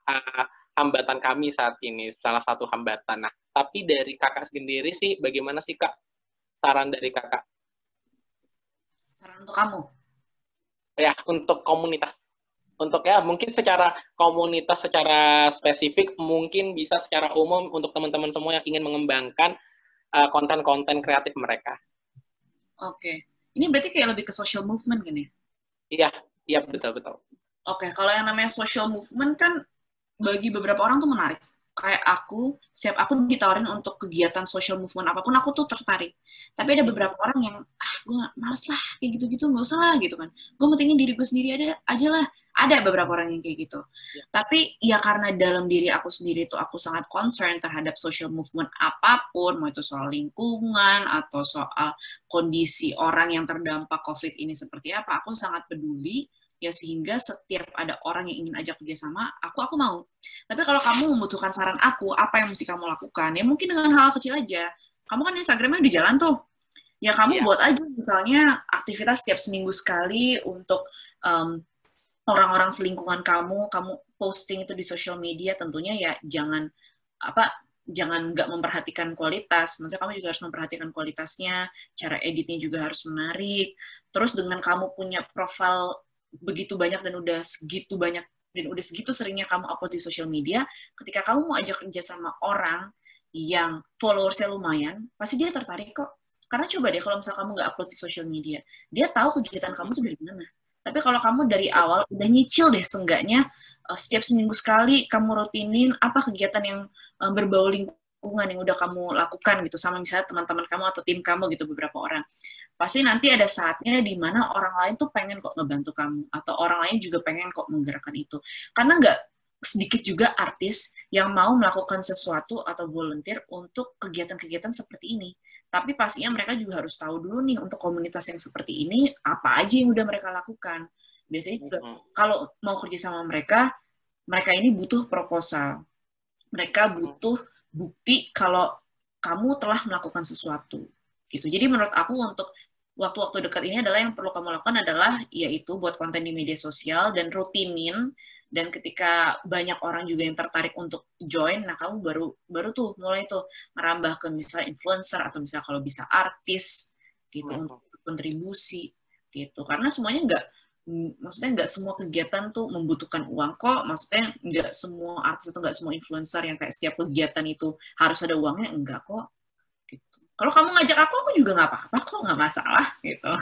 hambatan kami saat ini, salah satu hambatan. Nah, tapi dari kakak sendiri sih, bagaimana sih, Kak? Saran dari kakak? Saran untuk kamu? Ya, untuk komunitas. Untuk ya, mungkin secara komunitas, secara spesifik, mungkin bisa secara umum untuk teman-teman semua yang ingin mengembangkan konten-konten kreatif mereka. Oke. Ini berarti kayak lebih ke social movement kan ya? Iya, betul-betul. Oke, kalau yang namanya social movement kan bagi beberapa orang tuh menarik. Kayak aku, setiap aku ditawarin untuk kegiatan social movement apapun, aku tuh tertarik. Tapi ada beberapa orang yang, gue males lah, kayak gitu-gitu, nggak usah lah, gitu kan. Gue pentingin diri gue sendiri aja lah. Ada beberapa orang yang kayak gitu. Ya. Tapi ya karena dalam diri aku sendiri tuh aku sangat concern terhadap social movement apapun, mau itu soal lingkungan, atau soal kondisi orang yang terdampak COVID ini seperti apa, aku sangat peduli. Ya sehingga setiap ada orang yang ingin ajak kerjasama, aku mau. Tapi kalau kamu membutuhkan saran aku, apa yang mesti kamu lakukan? Ya mungkin dengan hal kecil aja. Kamu kan Instagramnya di jalan tuh. Ya kamu buat aja misalnya aktivitas setiap seminggu sekali untuk orang-orang selingkungan kamu posting itu di social media. Tentunya ya jangan nggak memperhatikan kualitas. Maksudnya kamu juga harus memperhatikan kualitasnya, cara editnya juga harus menarik. Terus dengan kamu punya profil begitu banyak dan udah segitu seringnya kamu upload di social media, ketika kamu mau ajak kerja sama orang yang followersnya lumayan, pasti dia tertarik kok. Karena coba deh kalau misalnya kamu nggak upload di social media, dia tahu kegiatan kamu tuh dari mana. Tapi kalau kamu dari awal udah nyicil deh seenggaknya setiap seminggu sekali kamu rutinin apa kegiatan yang berbau lingkungan yang udah kamu lakukan gitu sama misalnya teman-teman kamu atau tim kamu gitu beberapa orang. Pasti nanti ada saatnya di mana orang lain tuh pengen kok ngebantu kamu, atau orang lain juga pengen kok menggerakkan itu. Karena nggak sedikit juga artis yang mau melakukan sesuatu atau volunteer untuk kegiatan-kegiatan seperti ini. Tapi pastinya mereka juga harus tahu dulu nih, untuk komunitas yang seperti ini, apa aja yang udah mereka lakukan. Biasanya juga kalau mau kerja sama mereka ini butuh proposal. Mereka butuh bukti kalau kamu telah melakukan sesuatu. Gitu. Jadi menurut aku untuk waktu-waktu dekat ini adalah yang perlu kamu lakukan adalah yaitu buat konten di media sosial dan rutinin, dan ketika banyak orang juga yang tertarik untuk join, nah kamu baru tuh mulai tuh merambah ke misalnya influencer atau misalnya kalau bisa artis gitu untuk kontribusi gitu. Karena semuanya maksudnya nggak semua kegiatan tuh membutuhkan uang kok. Maksudnya nggak semua artis atau nggak semua influencer yang kayak setiap kegiatan itu harus ada uangnya, enggak kok. Gitu. Kalau kamu ngajak aku juga nggak apa-apa kok, nggak masalah gitu.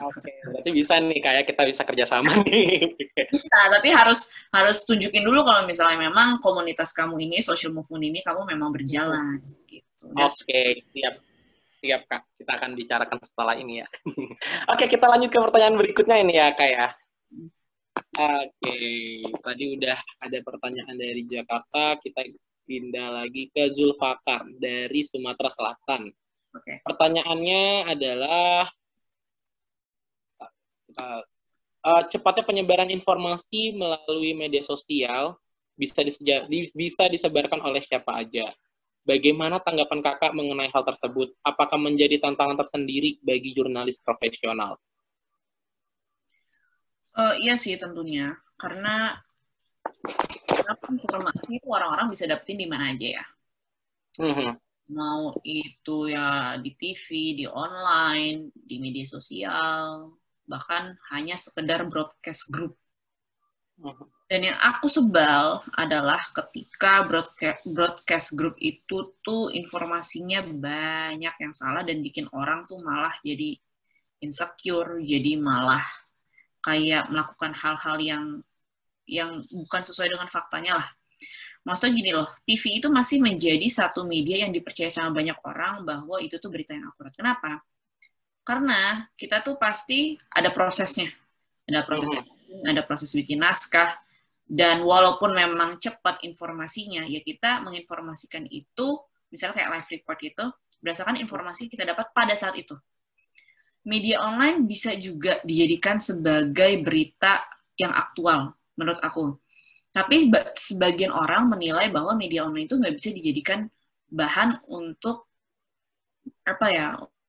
Oke, berarti bisa nih kayak kita bisa kerjasama nih. Bisa, tapi harus tunjukin dulu kalau misalnya memang komunitas kamu ini, social movement ini kamu memang berjalan gitu. Oke, siap Kak. Kita akan bicarakan setelah ini ya. Oke, kita lanjut ke pertanyaan berikutnya ini ya Kak ya. Oke, tadi udah ada pertanyaan dari Jakarta, kita pindah lagi ke Zulfakar dari Sumatera Selatan. Oke. Pertanyaannya adalah cepatnya penyebaran informasi melalui media sosial bisa disebarkan oleh siapa aja. Bagaimana tanggapan Kakak mengenai hal tersebut? Apakah menjadi tantangan tersendiri bagi jurnalis profesional? Iya sih tentunya, karena informasi itu orang-orang bisa dapetin di mana aja ya. Mau itu ya di TV, di online, di media sosial, bahkan hanya sekedar broadcast group. Dan yang aku sebal adalah ketika broadcast group itu tuh informasinya banyak yang salah dan bikin orang tuh malah jadi insecure, jadi malah kayak melakukan hal-hal yang bukan sesuai dengan faktanya lah. Maksudnya gini loh, TV itu masih menjadi satu media yang dipercaya sama banyak orang bahwa itu tuh berita yang akurat. Kenapa? Karena kita tuh pasti ada prosesnya. Ada proses bikin naskah, dan walaupun memang cepat informasinya, ya kita menginformasikan itu, misalnya kayak live report itu, berdasarkan informasi kita dapat pada saat itu. Media online bisa juga dijadikan sebagai berita yang aktual, menurut aku. Tapi sebagian orang menilai bahwa media online itu nggak bisa dijadikan bahan untuk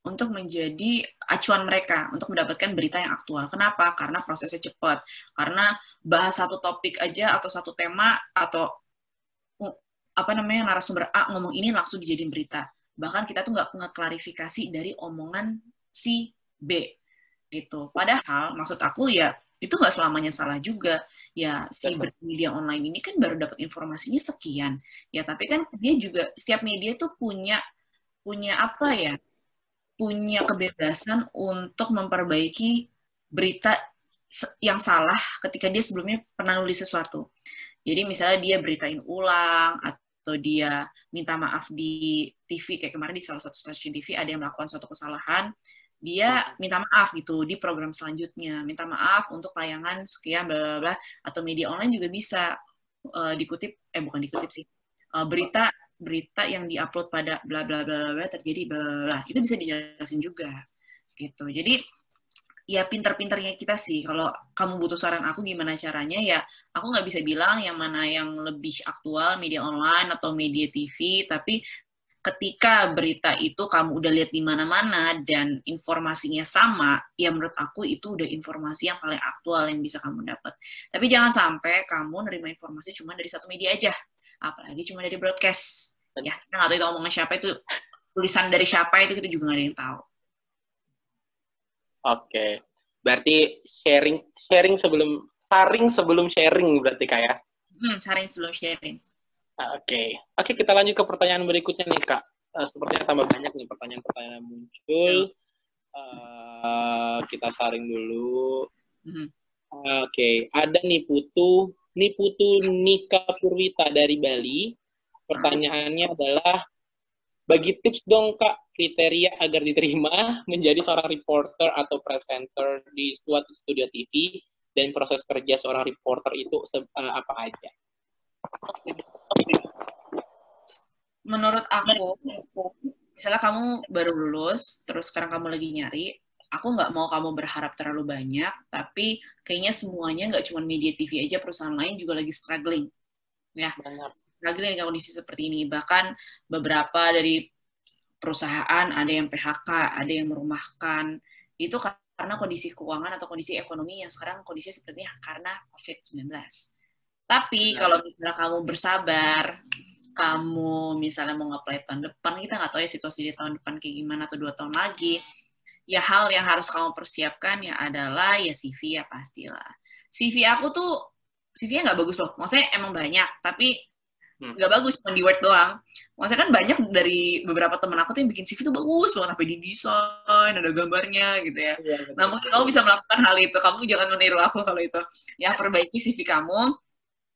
untuk menjadi acuan mereka untuk mendapatkan berita yang aktual. Kenapa? Karena prosesnya cepat. Karena bahas satu topik aja atau satu tema atau narasumber A ngomong ini langsung dijadiin berita. Bahkan kita tuh nggak ngeklarifikasi dari omongan si B gitu. Padahal maksud aku ya itu nggak selamanya salah juga. Ya si media online ini kan baru dapat informasinya sekian. Ya tapi kan dia juga setiap media tuh punya punya kebebasan untuk memperbaiki berita yang salah ketika dia sebelumnya pernah nulis sesuatu. Jadi misalnya dia beritain ulang atau dia minta maaf di TV, kayak kemarin di salah satu stasiun TV ada yang melakukan suatu kesalahan, dia minta maaf gitu di program selanjutnya, minta maaf untuk tayangan sekian bla bla bla, atau media online juga bisa bukan dikutip sih, berita yang diupload pada bla bla bla bla terjadi bla bla bla, itu bisa dijelasin juga gitu. Jadi ya pinter-pinternya kita sih. Kalau kamu butuh saran aku gimana caranya, ya aku nggak bisa bilang yang mana yang lebih aktual, media online atau media TV, tapi ketika berita itu kamu udah lihat di mana-mana dan informasinya sama, ya menurut aku itu udah informasi yang paling aktual yang bisa kamu dapat. Tapi jangan sampai kamu nerima informasi cuma dari satu media aja, apalagi cuma dari broadcast. Ya, kita nggak tahu itu omongan siapa, itu tulisan dari siapa, itu kita juga nggak ada yang tahu. Oke, berarti saring sebelum sharing berarti kayak. Saring sebelum sharing. Oke, kita lanjut ke pertanyaan berikutnya nih Kak. Sepertinya tambah banyak nih pertanyaan-pertanyaan muncul. Kita saring dulu. Oke, ada Niputu Nika Purwita dari Bali. Pertanyaannya adalah, bagi tips dong Kak, kriteria agar diterima menjadi seorang reporter atau presenter di suatu studio TV, dan proses kerja seorang reporter itu apa aja? Menurut aku, misalnya kamu baru lulus, terus sekarang kamu lagi nyari, aku nggak mau kamu berharap terlalu banyak, tapi kayaknya semuanya nggak cuma media TV aja, perusahaan lain juga lagi struggling. Ya, struggling dengan kondisi seperti ini. Bahkan beberapa dari perusahaan ada yang PHK, ada yang merumahkan. Itu karena kondisi keuangan atau kondisi ekonomi yang sekarang kondisinya sepertinya karena COVID-19. Tapi kalau misalnya kamu bersabar, kamu misalnya mau nge-apply tahun depan, kita nggak tahu ya situasi di tahun depan kayak gimana atau 2 tahun lagi, ya hal yang harus kamu persiapkan ya adalah ya CV ya pastilah. CV aku tuh, CV-nya nggak bagus loh, maksudnya emang banyak, tapi nggak bagus, cuma di Word doang. Maksudnya kan banyak dari beberapa temen aku tuh yang bikin CV tuh bagus banget, sampai di desain, ada gambarnya gitu ya. Nah mungkin kamu bisa melakukan hal itu, kamu jangan meniru aku kalau itu. Ya perbaiki CV kamu,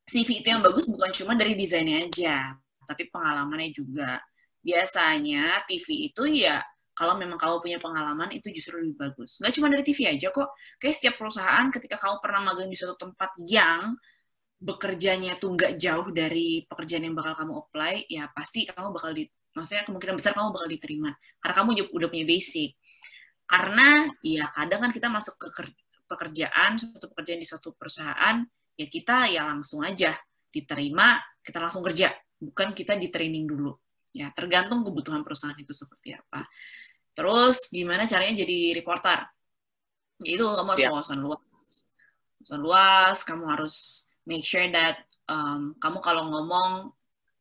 CV itu yang bagus bukan cuma dari desainnya aja, tapi pengalamannya juga. Biasanya TV itu ya, kalau memang kamu punya pengalaman, itu justru lebih bagus. Nggak cuma dari TV aja kok. Kayak setiap perusahaan, ketika kamu pernah magang di suatu tempat yang bekerjanya tuh nggak jauh dari pekerjaan yang bakal kamu apply, ya pasti kamu bakal maksudnya kemungkinan besar kamu bakal diterima. Karena kamu udah punya basic. Karena ya kadang kan kita masuk ke suatu pekerjaan di suatu perusahaan, ya kita ya langsung aja diterima, kita langsung kerja, bukan kita di training dulu. Ya, tergantung kebutuhan perusahaan itu seperti apa. Terus gimana caranya jadi reporter? Ya itu kamu harus wawasan luas. Wawasan luas, kamu harus make sure that kamu kalau ngomong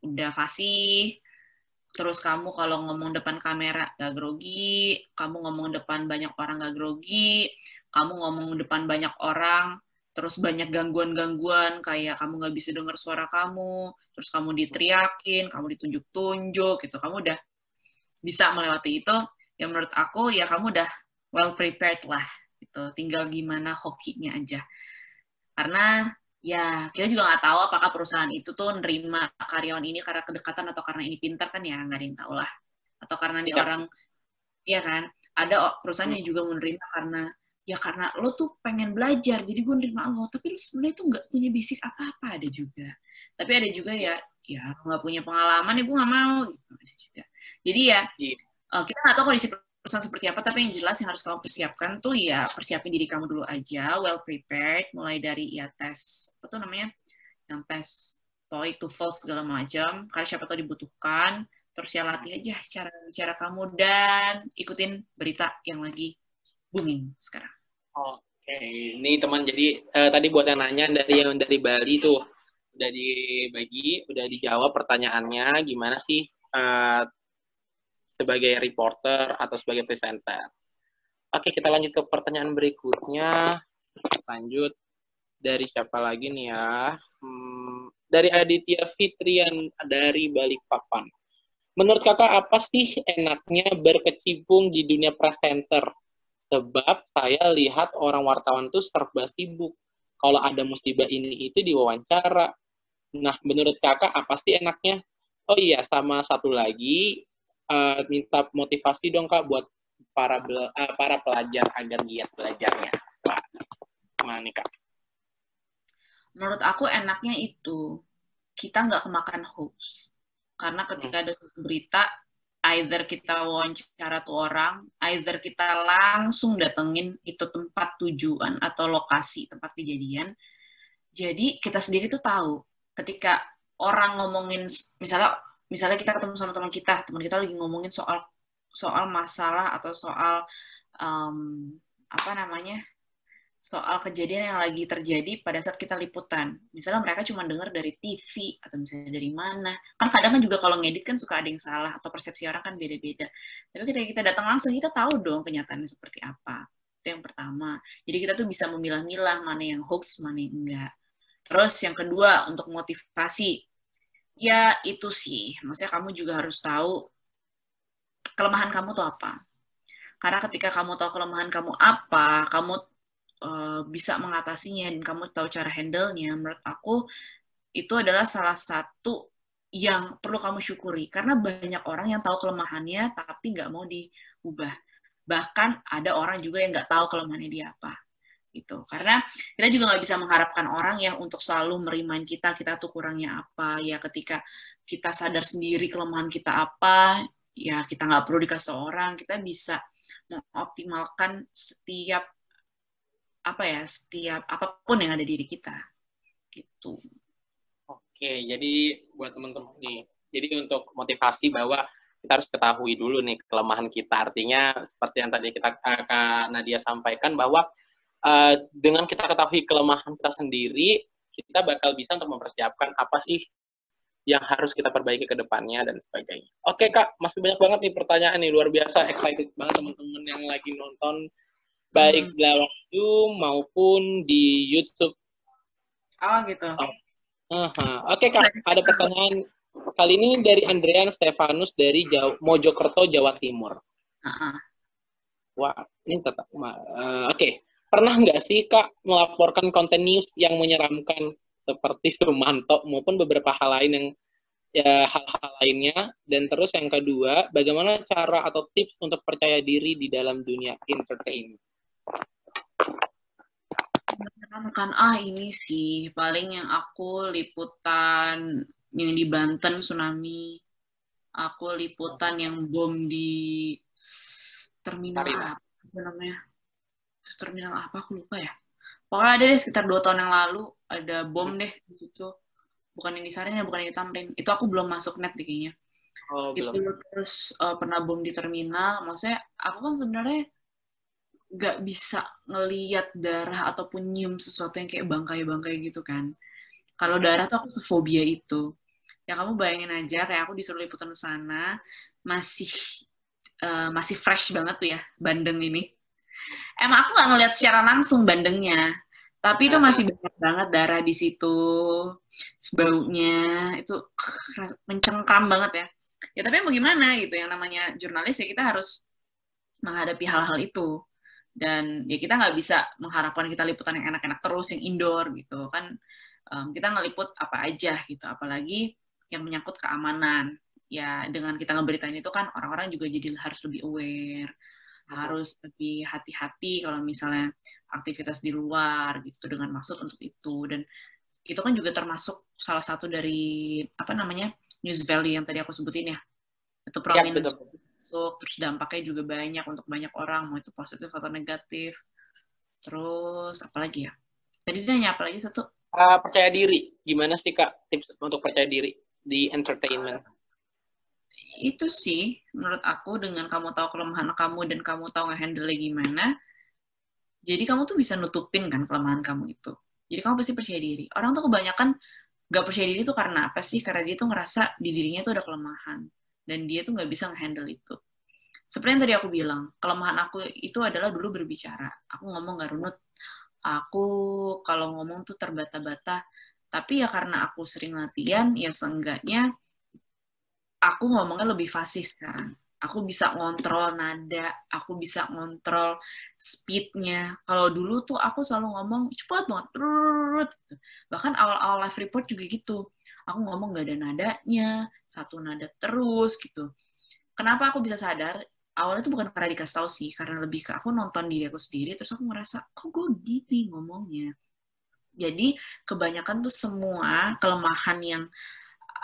udah fasih, terus kamu kalau ngomong depan kamera gak grogi, kamu ngomong depan banyak orang gak grogi, kamu ngomong depan banyak orang, terus banyak gangguan-gangguan, kayak kamu gak bisa dengar suara kamu, terus kamu diteriakin, kamu ditunjuk-tunjuk, gitu. Kamu udah bisa melewati itu, ya menurut aku, ya kamu udah well prepared lah, gitu. Tinggal gimana hokinya aja. Karena ya kita juga nggak tahu apakah perusahaan itu tuh nerima karyawan ini karena kedekatan atau karena ini pintar, kan ya nggak ada yang tahu lah, atau karena ini orang, ya kan, ada perusahaan yang juga menerima karena lo tuh pengen belajar jadi gue nerima lo, tapi lo sebenarnya tuh nggak punya basic apa-apa, ada juga. Tapi ada juga ya nggak punya pengalaman ya gue nggak mau gitu, ada juga. Jadi ya kita nggak tahu kondisi perusahaan seperti apa, tapi yang jelas yang harus kamu persiapkan tuh ya persiapin diri kamu dulu aja, well prepared, mulai dari ya tes, apa tuh namanya, yang tes TOEIC, TOEFL segala macam, karena siapa tahu dibutuhkan, terus ya latih aja cara bicara kamu dan ikutin berita yang lagi booming sekarang. Oke, ini teman, jadi tadi buat yang nanya dari Bali tuh udah dibagi, udah dijawab pertanyaannya, gimana sih sebagai reporter atau sebagai presenter. Oke, kita lanjut ke pertanyaan berikutnya. Lanjut dari siapa lagi nih ya? Dari Aditya Fitrian dari Balikpapan. Menurut kakak apa sih enaknya berkecimpung di dunia presenter? Sebab saya lihat orang wartawan tuh serba sibuk. Kalau ada musibah ini itu diwawancara. Nah, menurut kakak apa sih enaknya? Oh iya, sama satu lagi, minta motivasi dong Kak buat para pelajar agar giat belajarnya. Wah, gimana nih Kak? Menurut aku enaknya itu kita nggak kemakan hoax. Karena ketika ada berita, either kita wawancara tuh orang, either kita langsung datengin itu tempat tujuan atau lokasi tempat kejadian. Jadi kita sendiri tuh tahu ketika orang ngomongin, misalnya kita ketemu sama teman kita lagi ngomongin soal masalah atau soal soal kejadian yang lagi terjadi pada saat kita liputan. Misalnya mereka cuma dengar dari TV atau misalnya dari mana. Kan kadang kan juga kalau ngedit kan suka ada yang salah atau persepsi orang kan beda-beda. Tapi ketika kita datang langsung, kita tahu dong kenyataannya seperti apa. Itu yang pertama. Jadi kita tuh bisa memilah-milah mana yang hoax, mana yang enggak. Terus yang kedua, untuk motivasi. Ya itu sih, maksudnya kamu juga harus tahu kelemahan kamu tuh apa. Karena ketika kamu tahu kelemahan kamu apa, kamu bisa mengatasinya dan kamu tahu cara handle-nya, menurut aku itu adalah salah satu yang perlu kamu syukuri. Karena banyak orang yang tahu kelemahannya tapi nggak mau diubah. Bahkan ada orang juga yang nggak tahu kelemahannya dia apa. Gitu. Karena kita juga nggak bisa mengharapkan orang ya untuk selalu merimain kita tuh kurangnya apa. Ya ketika kita sadar sendiri kelemahan kita apa, ya kita nggak perlu dikasih orang, kita bisa mengoptimalkan setiap apapun yang ada di diri kita gitu. Oke, jadi buat teman-teman nih, jadi untuk motivasi bahwa kita harus ketahui dulu nih kelemahan kita. Artinya seperti yang tadi Kak Nadia sampaikan bahwa dengan kita ketahui kelemahan kita sendiri, kita bakal bisa untuk mempersiapkan apa sih yang harus kita perbaiki ke depannya dan sebagainya. Oke Kak, masih banyak banget nih pertanyaan nih, luar biasa, excited banget teman-teman yang lagi nonton, baik lewat Zoom maupun di YouTube. Oh gitu. Oke Kak, ada pertanyaan kali ini dari Andrean Stefanus dari Mojokerto, Jawa Timur. Wah, ini tetap. Oke. Pernah nggak sih Kak melaporkan konten news yang menyeramkan seperti Sumanto maupun beberapa hal lain yang hal-hal lainnya? Dan terus yang kedua, bagaimana cara atau tips untuk percaya diri di dalam dunia entertainment? Kan ini sih paling yang aku liputan yang di Banten tsunami, aku liputan yang bom di terminal apa namanya, terminal apa aku lupa ya, pokoknya ada deh sekitar 2 tahun yang lalu ada bom deh di situ, bukan yang di Sarinah, bukan yang di Tamrin, itu aku belum masuk net deh kayaknya. Itu belum. Terus pernah bom di terminal, maksudnya aku kan sebenarnya nggak bisa ngelihat darah ataupun nyium sesuatu yang kayak bangkai-bangkai gitu kan. Kalau darah tuh aku sefobia itu. Ya kamu bayangin aja kayak aku disuruh liputan sana, masih fresh banget tuh ya bandeng ini. Emang aku nggak ngelihat secara langsung bandengnya, tapi itu masih banyak banget darah di situ, baunya itu mencengkram banget ya. Ya tapi mau gimana gitu, yang namanya jurnalis ya kita harus menghadapi hal-hal itu. Dan ya kita nggak bisa mengharapkan kita liputan yang enak-enak terus, yang indoor gitu kan. Kita ngeliput apa aja gitu, apalagi yang menyangkut keamanan. Ya dengan kita ngeberitain itu kan orang-orang juga jadi harus lebih aware, harus lebih hati-hati kalau misalnya aktivitas di luar gitu dengan maksud untuk itu. Dan itu kan juga termasuk salah satu dari news value yang tadi aku sebutin ya, itu prominence. Terus dampaknya juga banyak untuk banyak orang, mau itu positif atau negatif. Terus apalagi ya? Tadi dia nanya apa lagi satu? Percaya diri. Gimana sih Kak tips untuk percaya diri di entertainment? Itu sih menurut aku, dengan kamu tahu kelemahan kamu dan kamu tahu nge-handle gimana, jadi kamu tuh bisa nutupin kan kelemahan kamu itu. Jadi kamu pasti percaya diri. Orang tuh kebanyakan gak percaya diri tuh karena apa sih? Karena dia tuh ngerasa di dirinya tuh ada kelemahan dan dia tuh gak bisa nge-handle itu. Seperti yang tadi aku bilang, kelemahan aku itu adalah dulu berbicara. Aku ngomong gak runut. Aku kalau ngomong tuh terbata-bata. Tapi ya karena aku sering latihan, ya seenggaknya aku ngomongnya lebih fasih sekarang. Aku bisa ngontrol nada, aku bisa ngontrol speed-nya. Kalau dulu tuh aku selalu ngomong cepet banget. Gitu. Bahkan awal-awal live report juga gitu. Aku ngomong gak ada nadanya, satu nada terus gitu. Kenapa aku bisa sadar? Awalnya tuh bukan karena dikasih tahu sih, karena lebih ke aku nonton diri aku sendiri, terus aku ngerasa, kok gue gini ngomongnya. Jadi, kebanyakan tuh semua kelemahan yang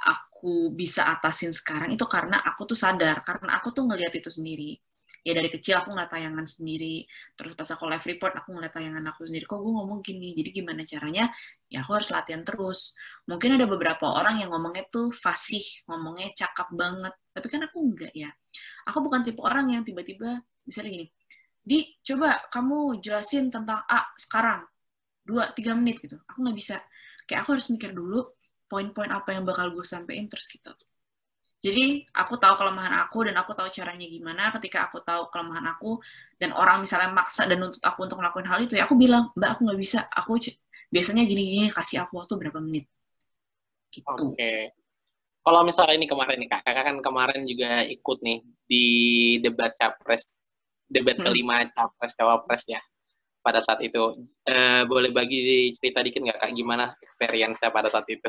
aku bisa atasin sekarang itu karena aku tuh sadar, karena aku tuh ngelihat itu sendiri. Ya dari kecil aku ngeliat tayangan sendiri, terus pas aku live report aku ngeliat tayangan aku sendiri, kok gue ngomong gini, jadi gimana caranya? Ya aku harus latihan terus. Mungkin ada beberapa orang yang ngomongnya tuh fasih, ngomongnya cakep banget, tapi kan aku enggak ya. Aku bukan tipe orang yang tiba-tiba, misalnya gini, coba kamu jelasin tentang A sekarang, 2-3 menit gitu. Aku nggak bisa. Kayak aku harus mikir dulu poin-poin apa yang bakal gue sampein terus gitu. Jadi aku tahu kelemahan aku dan aku tahu caranya gimana. Ketika aku tahu kelemahan aku dan orang misalnya maksa dan nuntut aku untuk ngelakuin hal itu, ya aku bilang, Mbak aku nggak bisa. Aku biasanya gini-gini, kasih aku waktu berapa menit. Gitu. Oke. Kalau misalnya ini kemarin nih Kak, Kakak kan kemarin juga ikut nih di debat capres, debat kelima capres cawapres ya. Pada saat itu, boleh bagi cerita dikit nggak Kak, gimana experience-nya pada saat itu?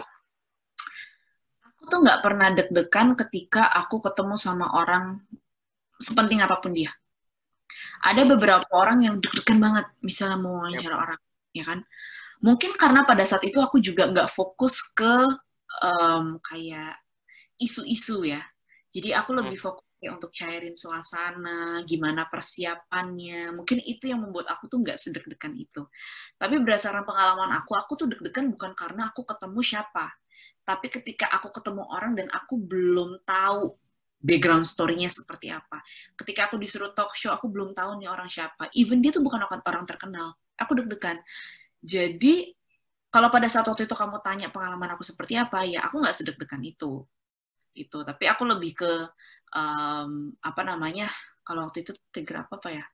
Aku tuh nggak pernah deg-degan ketika aku ketemu sama orang sepenting apapun dia. Ada beberapa orang yang deg-degan banget, misalnya mau wawancara orang, ya kan? Mungkin karena pada saat itu aku juga nggak fokus ke kayak isu-isu ya. Jadi aku lebih fokus kayak untuk cairin suasana, gimana persiapannya. Mungkin itu yang membuat aku tuh nggak sedeg-degan itu. Tapi berdasarkan pengalaman aku tuh deg-degan bukan karena aku ketemu siapa. Tapi ketika aku ketemu orang dan aku belum tahu background story-nya seperti apa. Ketika aku disuruh talk show, aku belum tahu nih orang siapa. Even dia tuh bukan orang terkenal. Aku deg-degan. Jadi, kalau pada saat waktu itu kamu tanya pengalaman aku seperti apa, ya aku nggak sedeg-degan itu. Tapi aku lebih ke apa namanya, kalau waktu itu trigger apa ya,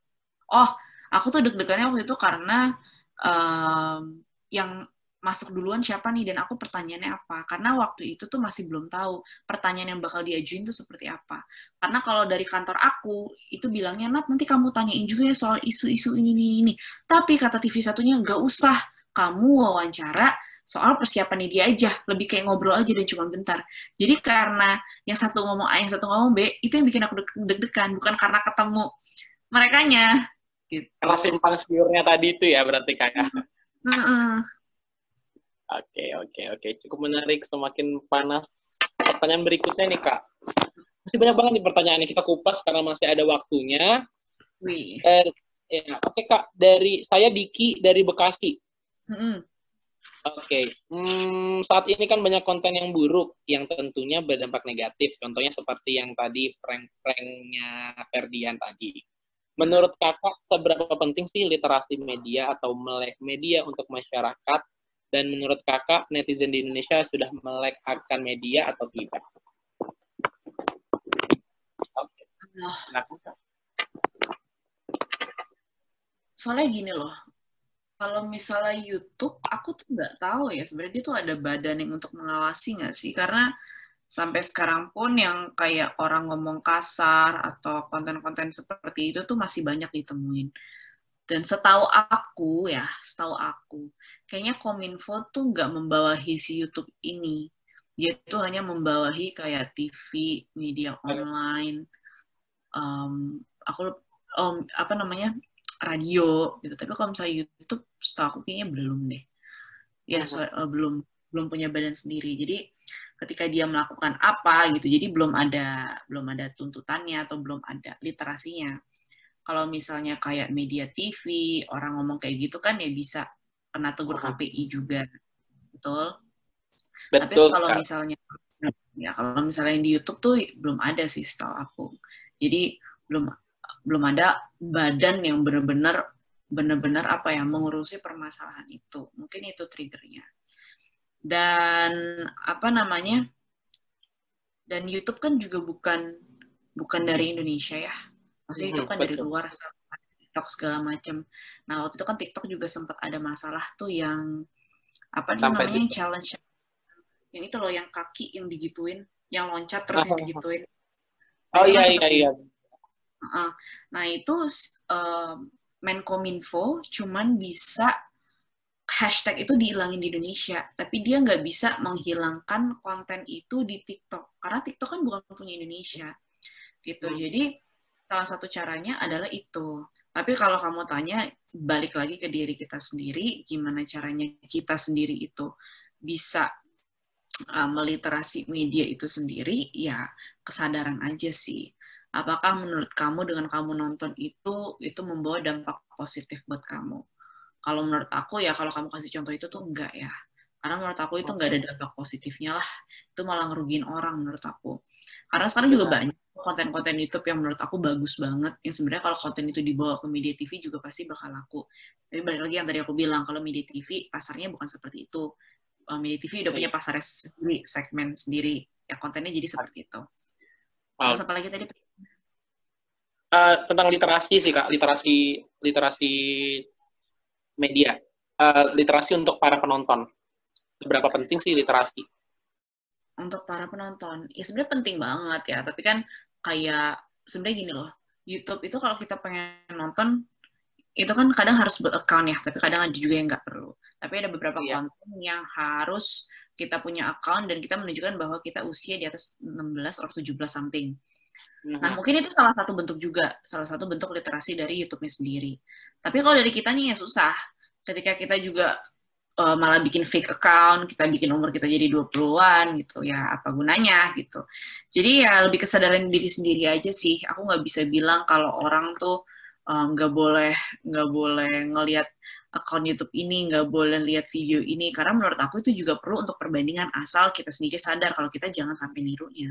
aku tuh deg-degannya waktu itu karena yang masuk duluan siapa nih, dan aku pertanyaannya apa, karena waktu itu tuh masih belum tahu pertanyaan yang bakal diajuin tuh seperti apa. Karena kalau dari kantor aku itu bilangnya, Nat, nanti kamu tanyain juga ya soal isu-isu ini. Tapi kata TV satunya, nggak usah kamu wawancara soal persiapannya dia aja, lebih kayak ngobrol aja dan cuma bentar. Jadi karena yang satu ngomong A, yang satu ngomong B, itu yang bikin aku deg-degan, bukan karena ketemu merekanya. Gitu. Karena simpang siurnya tadi itu ya berarti kakak. Oke. Cukup menarik, semakin panas. Pertanyaan berikutnya nih kak. Masih banyak banget nih pertanyaan yang kita kupas karena masih ada waktunya. Ya, oke kak, dari saya Diki dari Bekasi. Oke, saat ini kan banyak konten yang buruk, yang tentunya berdampak negatif. Contohnya seperti yang tadi prank-pranknya Ferdian tadi. Menurut kakak, seberapa penting sih literasi media atau melek media untuk masyarakat? Dan menurut kakak, netizen di Indonesia sudah melek akan media atau tidak? Oke. Soalnya gini loh, kalau misalnya YouTube, aku tuh nggak tahu ya, sebenarnya dia tuh ada badan yang untuk mengawasi nggak sih? Karena sampai sekarang pun yang kayak orang ngomong kasar atau konten-konten seperti itu tuh masih banyak ditemuin. Dan setahu aku, kayaknya Kominfo tuh nggak membawahi si YouTube ini. Dia tuh hanya membawahi kayak TV, media online, radio gitu. Tapi kalau misalnya YouTube, setahu aku kayaknya belum deh. Ya, belum punya badan sendiri. Jadi ketika dia melakukan apa gitu, jadi belum ada tuntutannya atau belum ada literasinya. Kalau misalnya kayak media TV, orang ngomong kayak gitu kan ya bisa kena tegur KPI juga, betul? Tapi kalau misalnya yang di YouTube tuh belum ada sih setahu aku. Jadi belum ada badan yang benar-benar mengurusi permasalahan itu. Mungkin itu triggernya. Dan dan YouTube kan juga bukan dari Indonesia ya. Maksudnya itu kan dari luar, TikTok segala macam. Nah, waktu itu kan TikTok juga sempat ada masalah tuh yang yang challenge. Yang itu loh, yang kaki yang digituin, yang loncat terus yang digituin. Oh iya. Nah, itu Menkominfo cuman bisa hashtag itu dihilangin di Indonesia, tapi dia nggak bisa menghilangkan konten itu di TikTok, karena TikTok kan bukan punya Indonesia, gitu. Jadi salah satu caranya adalah itu. Tapi kalau kamu tanya, balik lagi ke diri kita sendiri, gimana caranya kita sendiri itu bisa meliterasi media itu sendiri, ya kesadaran aja sih. Apakah menurut kamu dengan kamu nonton itu membawa dampak positif buat kamu? Kalau menurut aku ya, kalau kamu kasih contoh itu tuh enggak ya. Karena menurut aku itu enggak ada dampak positifnya lah. Itu malah ngerugiin orang menurut aku. Karena sekarang juga banyak konten-konten YouTube yang menurut aku bagus banget. Yang sebenarnya kalau konten itu dibawa ke media TV juga pasti bakal laku. Tapi balik lagi yang tadi aku bilang, kalau media TV pasarnya bukan seperti itu. Media TV udah punya pasarnya sendiri, segmen sendiri. Ya kontennya jadi seperti itu. Terus apa lagi tadi? Tentang literasi sih Kak, literasi media, literasi untuk para penonton. Seberapa penting sih literasi? Untuk para penonton, ya sebenarnya penting banget ya. Tapi kan kayak sebenarnya gini loh, YouTube itu kalau kita pengen nonton, itu kan kadang harus buat account ya, tapi kadang ada juga yang nggak perlu. Tapi ada beberapa konten yang harus kita punya account dan kita menunjukkan bahwa kita usia di atas 16 atau 17 something. Nah, mungkin itu salah satu bentuk literasi dari YouTube-nya sendiri. Tapi kalau dari kitanya ya susah. Ketika kita juga malah bikin fake account, kita bikin umur kita jadi 20-an gitu, ya apa gunanya gitu. Jadi ya lebih kesadaran diri sendiri aja sih. Aku nggak bisa bilang kalau orang tuh nggak boleh ngelihat akun YouTube ini, nggak boleh lihat video ini, karena menurut aku itu juga perlu untuk perbandingan, asal kita sendiri sadar kalau kita jangan sampai nirunya.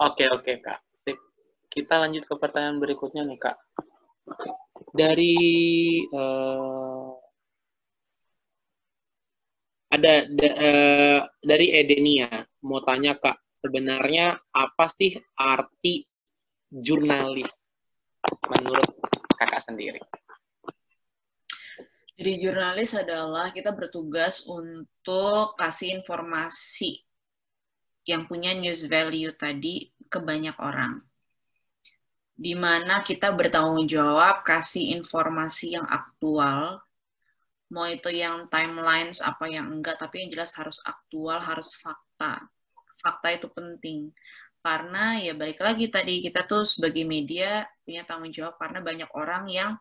Oke, Kak. Sip. Kita lanjut ke pertanyaan berikutnya nih, Kak. Dari dari Edenia, mau tanya, Kak, sebenarnya apa sih arti jurnalis menurut Kakak sendiri? Jadi jurnalis adalah kita bertugas untuk kasih informasi yang punya news value tadi ke banyak orang. Di mana kita bertanggung jawab kasih informasi yang aktual, mau itu yang timelines apa yang enggak, tapi yang jelas harus aktual, harus fakta. Fakta itu penting. Karena ya balik lagi tadi, kita tuh sebagai media punya tanggung jawab karena banyak orang yang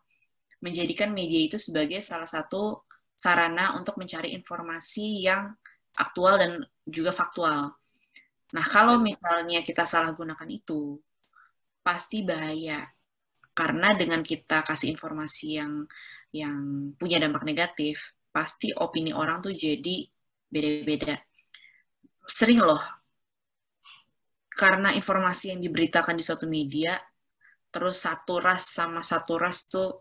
menjadikan media itu sebagai salah satu sarana untuk mencari informasi yang aktual dan juga faktual. Nah, kalau misalnya kita salah gunakan itu, pasti bahaya. Karena dengan kita kasih informasi yang punya dampak negatif, pasti opini orang tuh jadi beda-beda. Sering loh, karena informasi yang diberitakan di suatu media, terus satu ras sama satu ras tuh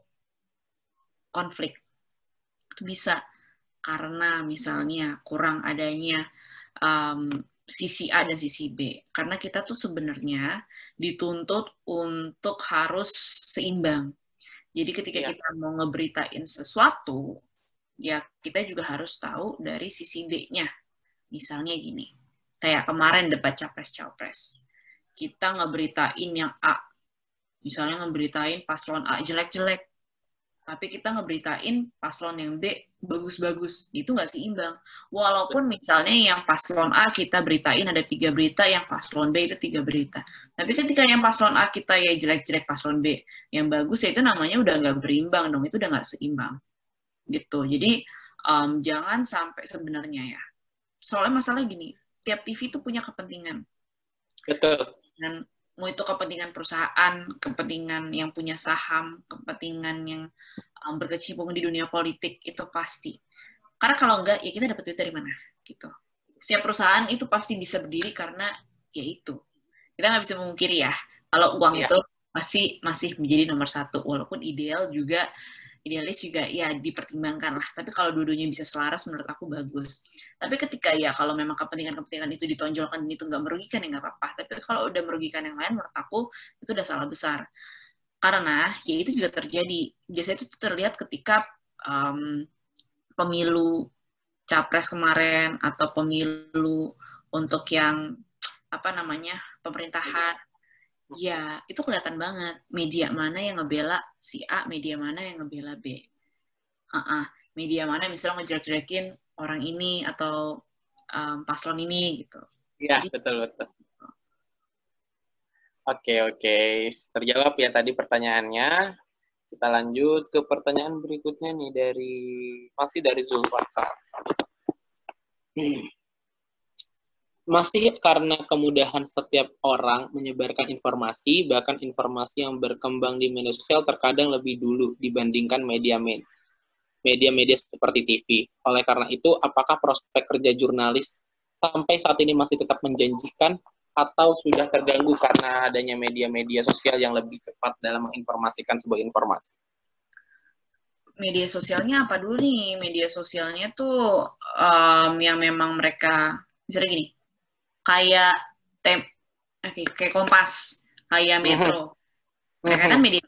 konflik. Itu bisa karena misalnya kurang adanya sisi A dan sisi B. Karena kita tuh sebenarnya dituntut untuk harus seimbang. Jadi ketika kita mau ngeberitain sesuatu, ya kita juga harus tahu dari sisi B-nya. Misalnya gini, kayak kemarin debat Capres-Cawapres. Kita ngeberitain yang A. Misalnya ngeberitain paslon A jelek-jelek. Tapi kita ngeberitain paslon yang B bagus-bagus, itu nggak seimbang. Walaupun misalnya yang paslon A kita beritain ada 3 berita, yang paslon B itu 3 berita. Tapi ketika yang paslon A kita ya jelek-jelek, paslon B yang bagus, ya itu namanya udah nggak berimbang dong, itu udah nggak seimbang. Gitu. Jadi jangan sampai sebenarnya ya. Soalnya masalah gini, tiap TV itu punya kepentingan. Betul. Dan mau itu kepentingan perusahaan, kepentingan yang punya saham, kepentingan yang berkecimpung di dunia politik, itu pasti. Karena kalau enggak, ya kita dapat duit dari mana? Gitu. Setiap perusahaan itu pasti bisa berdiri karena ya itu. Kita nggak bisa memungkiri ya, kalau uang itu masih menjadi nomor satu. Walaupun idealis juga ya dipertimbangkan lah. Tapi kalau dua-duanya bisa selaras, menurut aku bagus. Tapi ketika ya kalau memang kepentingan-kepentingan itu ditonjolkan dan itu nggak merugikan, ya nggak apa-apa. Tapi kalau udah merugikan yang lain, menurut aku itu udah salah besar. Karena ya itu juga terjadi. Biasanya itu terlihat ketika pemilu Capres kemarin atau pemilu untuk yang pemerintahan. Ya, itu kelihatan banget media mana yang ngebela si A, media mana yang ngebela B. Media mana misalnya ngejelek-jelekin orang ini atau paslon ini gitu. Iya, betul. Oke. Terjawab ya tadi pertanyaannya. Kita lanjut ke pertanyaan berikutnya nih masih dari Zulfakar. Masih karena kemudahan setiap orang menyebarkan informasi, bahkan informasi yang berkembang di media sosial terkadang lebih dulu dibandingkan media-media seperti TV. Oleh karena itu, apakah prospek kerja jurnalis sampai saat ini masih tetap menjanjikan atau sudah terganggu karena adanya media-media sosial yang lebih cepat dalam menginformasikan sebuah informasi? Media sosialnya apa dulu nih? Media sosialnya tuh yang memang mereka, misalnya gini, kayak Kompas, kayak Metro. Mereka kan media,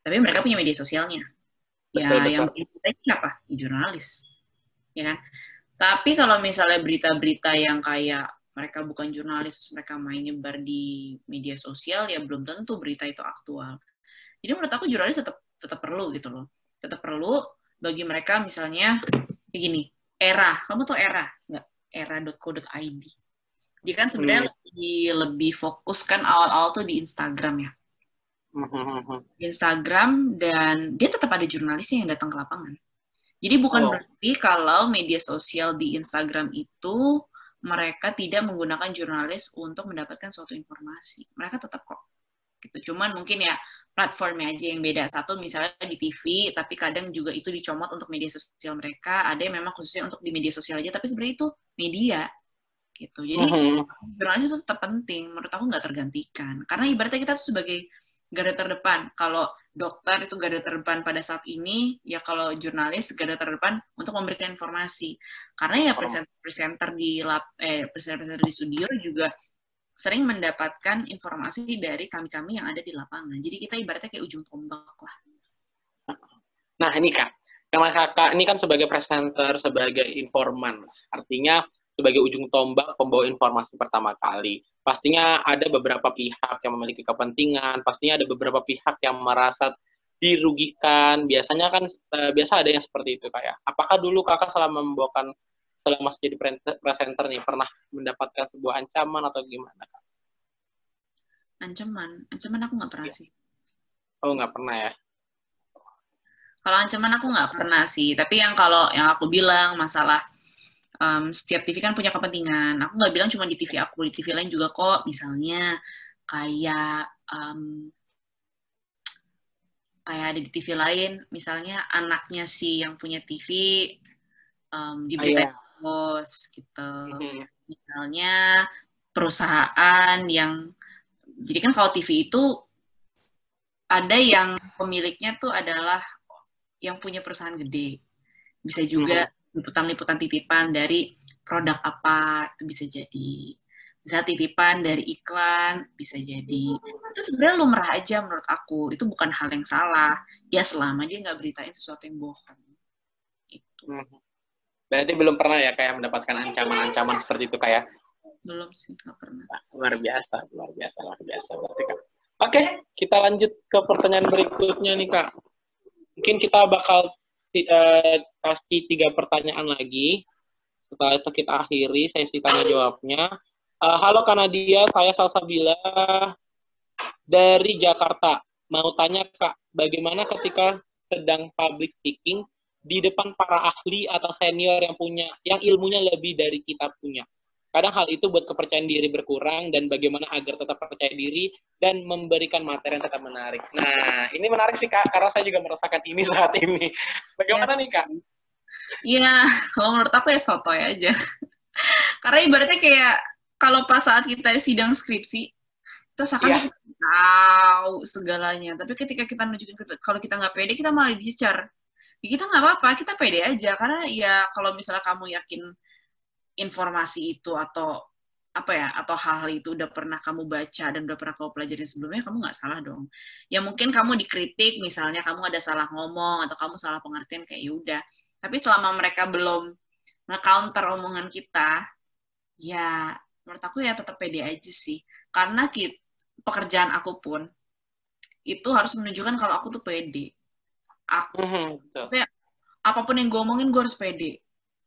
tapi mereka punya media sosialnya. Betul. Yang berita siapa? Jurnalis. Ya kan? Tapi kalau misalnya berita-berita yang kayak mereka bukan jurnalis, mereka main nyebar di media sosial, ya belum tentu berita itu aktual. Jadi menurut aku jurnalis tetap perlu gitu loh. Tetap perlu bagi mereka misalnya kayak gini, Era. Kamu tuh Era? Nggak? Era.co.id. Dia kan sebenarnya lebih fokus kan awal-awal tuh di Instagram ya. Di Instagram, dan dia tetap ada jurnalisnya yang datang ke lapangan. Jadi bukan berarti kalau media sosial di Instagram itu mereka tidak menggunakan jurnalis untuk mendapatkan suatu informasi. Mereka tetap kok. Gitu. Cuman mungkin ya platformnya aja yang beda. Satu misalnya di TV, tapi kadang juga itu dicomot untuk media sosial mereka. Ada yang memang khususnya untuk di media sosial aja, tapi sebenarnya itu media. Gitu. Jadi jurnalis itu tetap penting. Menurut aku nggak tergantikan. Karena ibaratnya kita tuh sebagai garda terdepan. Kalau dokter itu garda terdepan pada saat ini, ya kalau jurnalis garda terdepan untuk memberikan informasi. Karena ya presenter di studio juga sering mendapatkan informasi dari kami-kami yang ada di lapangan. Jadi kita ibaratnya kayak ujung tombak lah. Nah ini Kak, karena Kakak ini kan sebagai presenter, sebagai informan, artinya sebagai ujung tombak pembawa informasi pertama kali. Pastinya ada beberapa pihak yang memiliki kepentingan, pastinya ada beberapa pihak yang merasa dirugikan. Biasanya kan biasa ada yang seperti itu kayak. Apakah dulu Kakak selama jadi presenter nih pernah mendapatkan sebuah ancaman atau gimana Kak? Ancaman aku nggak pernah sih. Oh nggak pernah ya? Kalau ancaman aku nggak pernah sih. Tapi kalau yang aku bilang masalah setiap TV kan punya kepentingan. Aku nggak bilang cuma di TV aku, di TV lain juga kok. Misalnya kayak ada di TV lain, misalnya anaknya si yang punya TV diberitain bos gitu. Misalnya perusahaan yang, jadi kan kalau TV itu ada yang pemiliknya tuh adalah yang punya perusahaan gede. Bisa juga liputan-liputan titipan dari produk apa, itu bisa jadi. Bisa titipan dari iklan, bisa jadi. Itu sebenarnya lumrah aja menurut aku. Itu bukan hal yang salah. Ya selama dia nggak beritain sesuatu yang bohong. Itu. Berarti belum pernah ya kayak mendapatkan ancaman-ancaman seperti itu kayak? Belum sih, nggak pernah. Luar biasa berarti Kak. Oke, kita lanjut ke pertanyaan berikutnya nih Kak. Mungkin kita bakal kasih 3 pertanyaan lagi. Setelah itu kita akhiri sesi tanya jawabnya. Halo Kak Nadia, saya Salsabila dari Jakarta. Mau tanya Kak, bagaimana ketika sedang public speaking di depan para ahli atau senior yang ilmunya lebih dari kita punya? Kadang hal itu buat kepercayaan diri berkurang dan bagaimana agar tetap percaya diri dan memberikan materi yang tetap menarik. Nah, ini menarik sih Kak, karena saya juga merasakan ini saat ini. Bagaimana nih Kak? Iya, kalau menurut aku ya sotoy aja. Karena ibaratnya kayak kalau pas saat kita sidang skripsi, terus akan kita tahu segalanya. Tapi ketika kita nunjukin kalau kita nggak pede, kita malah dicecar. Ya, kita nggak apa-apa, kita pede aja. Karena ya kalau misalnya kamu yakin informasi itu atau hal-hal itu udah pernah kamu baca dan udah pernah kamu pelajari sebelumnya, kamu nggak salah dong. Ya mungkin kamu dikritik, misalnya kamu ada salah ngomong atau kamu salah pengertian, kayak yaudah. Tapi selama mereka belum nge-counter omongan kita, ya menurut aku ya tetap pede aja sih. Karena pekerjaan aku pun itu harus menunjukkan kalau aku tuh pede. Maksudnya apapun yang gue omongin gue harus pede.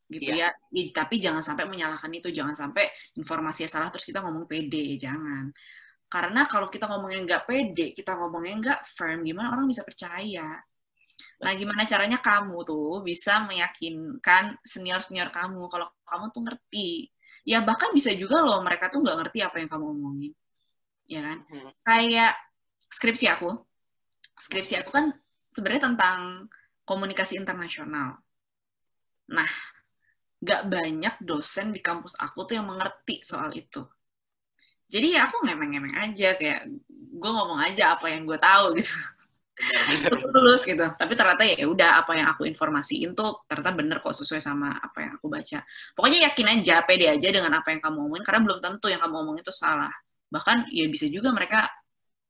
Gitu ya. Tapi jangan sampai menyalahkan itu, jangan sampai informasinya salah terus kita ngomong pede, jangan. Karena kalau kita ngomongnya nggak pede, kita ngomongnya nggak firm, gimana orang bisa percaya? Nah, gimana caranya kamu tuh bisa meyakinkan senior-senior kamu kalau kamu tuh ngerti? Ya bahkan bisa juga loh mereka tuh nggak ngerti apa yang kamu omongin, ya kan? Kayak skripsi aku kan sebenarnya tentang komunikasi internasional. Nah, gak banyak dosen di kampus aku tuh yang mengerti soal itu. Jadi ya aku ngemeng-ngemeng aja, kayak gue ngomong aja apa yang gue tahu gitu. Lulus gitu. Tapi ternyata ya udah apa yang aku informasiin tuh ternyata bener kok, sesuai sama apa yang aku baca. Pokoknya yakin aja, pede aja dengan apa yang kamu omongin, karena belum tentu yang kamu omongin itu salah. Bahkan ya bisa juga mereka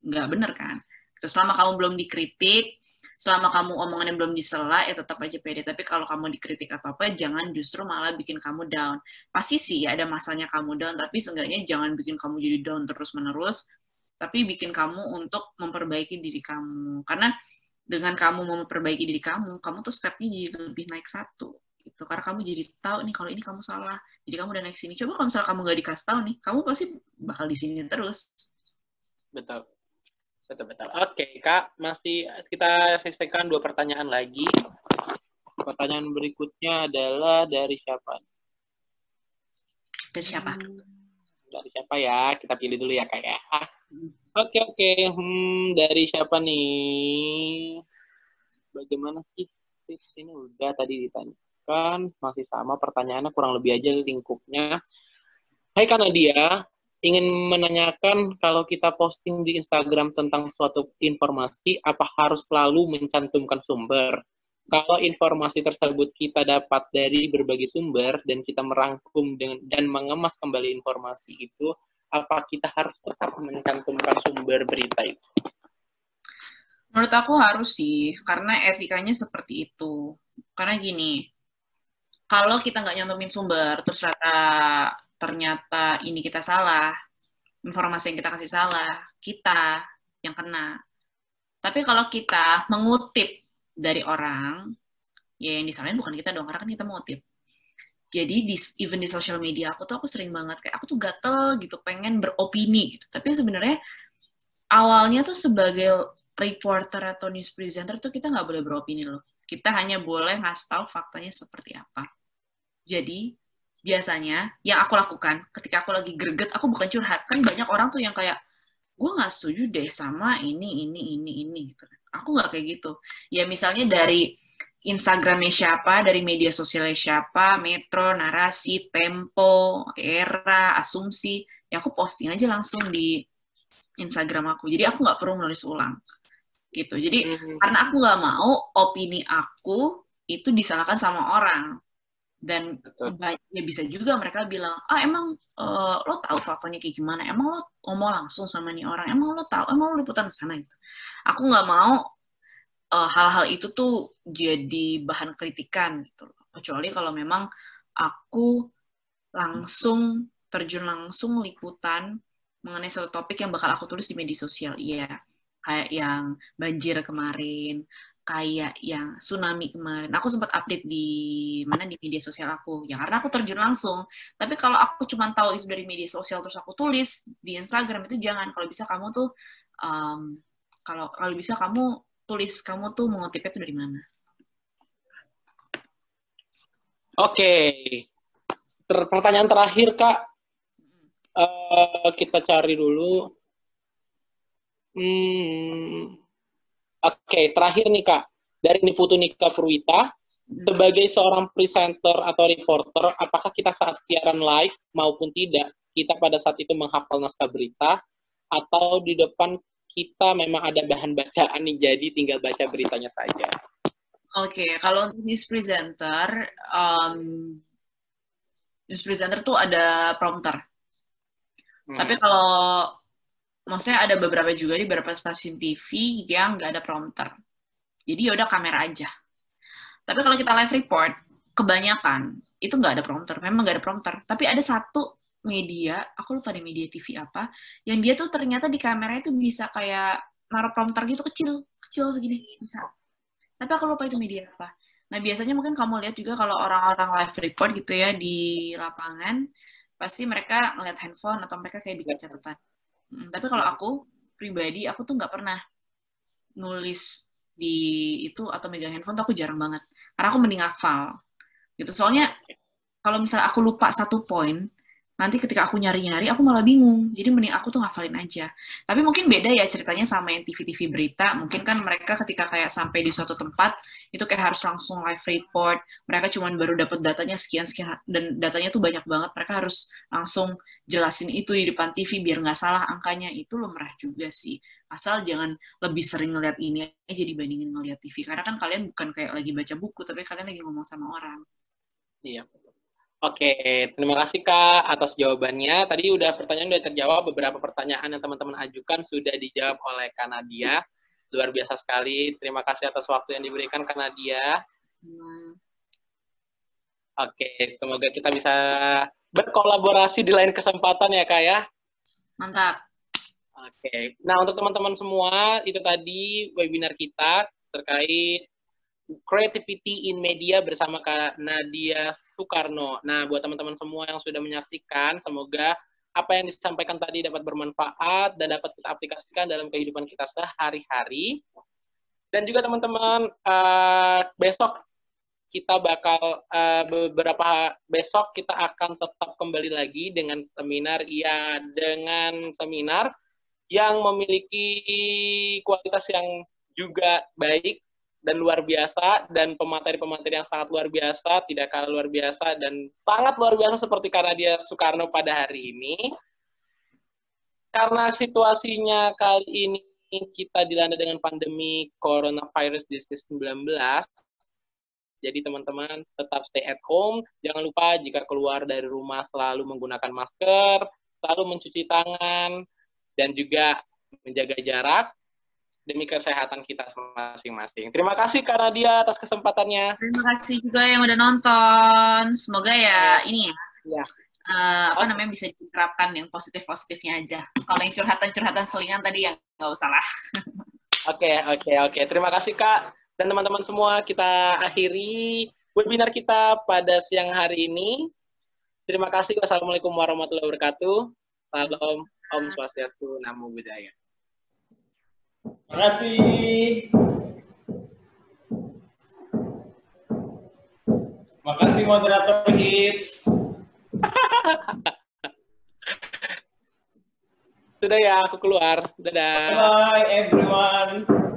nggak bener kan. Terus selama kamu belum dikritik, selama kamu omongannya belum disela, ya tetap aja pede. Tapi kalau kamu dikritik atau apa, jangan justru malah bikin kamu down. Pasti sih ada masanya kamu down, tapi seenggaknya jangan bikin kamu jadi down terus-menerus, tapi bikin kamu untuk memperbaiki diri kamu. Karena dengan kamu memperbaiki diri kamu tuh stepnya jadi lebih naik 1. Gitu. Karena kamu jadi tahu nih, kalau ini kamu salah, jadi kamu udah naik sini. Coba kalau misalnya kamu nggak dikasih tahu nih, kamu pasti bakal di sini terus. Betul. Oke, Kak, masih kita sisihkan 2 pertanyaan lagi. pertanyaan berikutnya adalah dari siapa? Dari siapa? Dari siapa ya? Kita pilih dulu ya, Kak ya. Oke. Dari siapa nih? Bagaimana sih? Ini udah tadi ditanyakan. Masih sama pertanyaannya, kurang lebih aja lingkupnya. Hai Kak Nadia, ingin menanyakan kalau kita posting di Instagram tentang suatu informasi, apa harus selalu mencantumkan sumber? Kalau informasi tersebut kita dapat dari berbagai sumber dan kita merangkum dan mengemas kembali informasi itu, apa kita harus tetap mencantumkan sumber berita itu? Menurut aku harus sih, karena etikanya seperti itu. Karena gini, kalau kita nggak nyantumin sumber, terus ternyata ini kita salah, informasi yang kita kasih salah, kita yang kena. Tapi kalau kita mengutip dari orang, ya yang disalahin bukan kita dong, karena kan kita mengutip. Jadi even di social media aku sering banget kayak aku tuh gatel gitu, pengen beropini gitu. Tapi sebenarnya awalnya tuh sebagai reporter atau news presenter tuh kita nggak boleh beropini loh. Kita hanya boleh ngasih tahu faktanya seperti apa. Jadi biasanya yang aku lakukan ketika aku lagi greget, aku bukan curhat. Kan banyak orang tuh yang kayak, gue nggak setuju deh sama ini. Aku nggak kayak gitu. Ya misalnya dari Instagramnya siapa, dari media sosialnya siapa, Metro, Narasi, Tempo, Era, Asumsi, ya aku posting aja langsung di Instagram aku. Jadi aku nggak perlu nulis ulang. Gitu. Jadi karena aku nggak mau opini aku itu disalahkan sama orang. Dan ya bisa juga mereka bilang, emang lo tahu faktanya kayak gimana? Emang lo ngomong langsung sama nih orang? Emang lo tahu? Emang lo liputan ke sana gitu? Aku nggak mau hal-hal itu tuh jadi bahan kritikan gitu. Kecuali kalau memang aku terjun langsung liputan mengenai suatu topik yang bakal aku tulis di media sosial. Iya, kayak yang banjir kemarin, kayak yang tsunami kemarin. Aku sempat update di media sosial aku. Ya karena aku terjun langsung. Tapi kalau aku cuma tahu itu dari media sosial terus aku tulis di Instagram itu jangan. Kalau bisa kamu tuh kalau bisa kamu tulis kamu tuh mengutipnya itu dari mana. Oke. Pertanyaan terakhir, Kak. Kita cari dulu. Oke, terakhir nih Kak, dari Niputu Nika Purwita, sebagai seorang presenter atau reporter, apakah kita saat siaran live maupun tidak, kita pada saat itu menghafal naskah berita, atau di depan kita memang ada bahan bacaan nih, jadi tinggal baca beritanya saja? Oke, kalau untuk news presenter tuh ada prompter. Tapi kalau maksudnya ada beberapa juga di beberapa stasiun TV yang nggak ada prompter. Jadi ya udah kamera aja. Tapi kalau kita live report, kebanyakan itu nggak ada prompter. Memang nggak ada prompter. Tapi ada satu media, aku lupa deh media TV apa, yang dia tuh ternyata di kamera itu bisa kayak naruh prompter gitu kecil segini bisa. Tapi aku lupa itu media apa. Nah biasanya mungkin kamu lihat juga kalau orang-orang live report gitu ya di lapangan, pasti mereka ngeliat handphone atau mereka kayak bikin catatan. Tapi kalau aku pribadi, aku tuh nggak pernah nulis di itu atau megang handphone tuh aku jarang banget. Karena aku mending hafal. Gitu. Soalnya kalau misalnya aku lupa satu poin, nanti ketika aku nyari-nyari, aku malah bingung. Jadi mending aku tuh ngafalin aja. Tapi mungkin beda ya ceritanya sama yang TV-TV berita. Mungkin kan mereka ketika kayak sampai di suatu tempat, itu kayak harus langsung live report. Mereka cuma baru dapat datanya sekian-sekian, dan datanya tuh banyak banget. Mereka harus langsung jelasin itu di depan TV biar nggak salah angkanya. Itu lumrah juga sih. Asal jangan lebih sering ngeliat ini aja dibandingin ngeliat TV. Karena kan kalian bukan kayak lagi baca buku, tapi kalian lagi ngomong sama orang. Iya. Oke, terima kasih Kak atas jawabannya. Tadi pertanyaan udah terjawab, beberapa pertanyaan yang teman-teman ajukan sudah dijawab oleh Kak Nadia. Luar biasa sekali. Terima kasih atas waktu yang diberikan Kak Nadia. Oke, semoga kita bisa berkolaborasi di lain kesempatan ya Kak ya. Mantap. Oke, nah untuk teman-teman semua, itu tadi webinar kita terkait Creativity in Media bersama Kak Nadia Soekarno. Nah, buat teman-teman semua yang sudah menyaksikan, semoga apa yang disampaikan tadi dapat bermanfaat dan dapat kita aplikasikan dalam kehidupan kita sehari-hari. Dan juga teman-teman, besok kita bakal beberapa besok kita akan tetap kembali lagi dengan seminar yang memiliki kualitas yang juga baik dan luar biasa, dan pemateri-pemateri yang sangat luar biasa, tidak kalah luar biasa, dan sangat luar biasa seperti Kanadia Soekarno pada hari ini. Karena situasinya kali ini kita dilanda dengan pandemi coronavirus disease 19, jadi teman-teman tetap stay at home. Jangan lupa jika keluar dari rumah selalu menggunakan masker, selalu mencuci tangan, dan juga menjaga jarak demi kesehatan kita masing-masing. Terima kasih Kak Nadia atas kesempatannya. Terima kasih juga yang udah nonton. Semoga ya ini ya. Bisa diterapkan yang positif-positifnya aja. Kalau yang curhatan-curhatan selingan tadi ya nggak usah lah. Oke. Terima kasih Kak. Dan teman-teman semua, kita akhiri webinar kita pada siang hari ini. Terima kasih. Wassalamualaikum warahmatullahi wabarakatuh. Salam, Om Swastiastu, Namo Buddhaya. Terima kasih. Terima kasih moderator Hits. Sudah ya, aku keluar. Dadah. Bye everyone.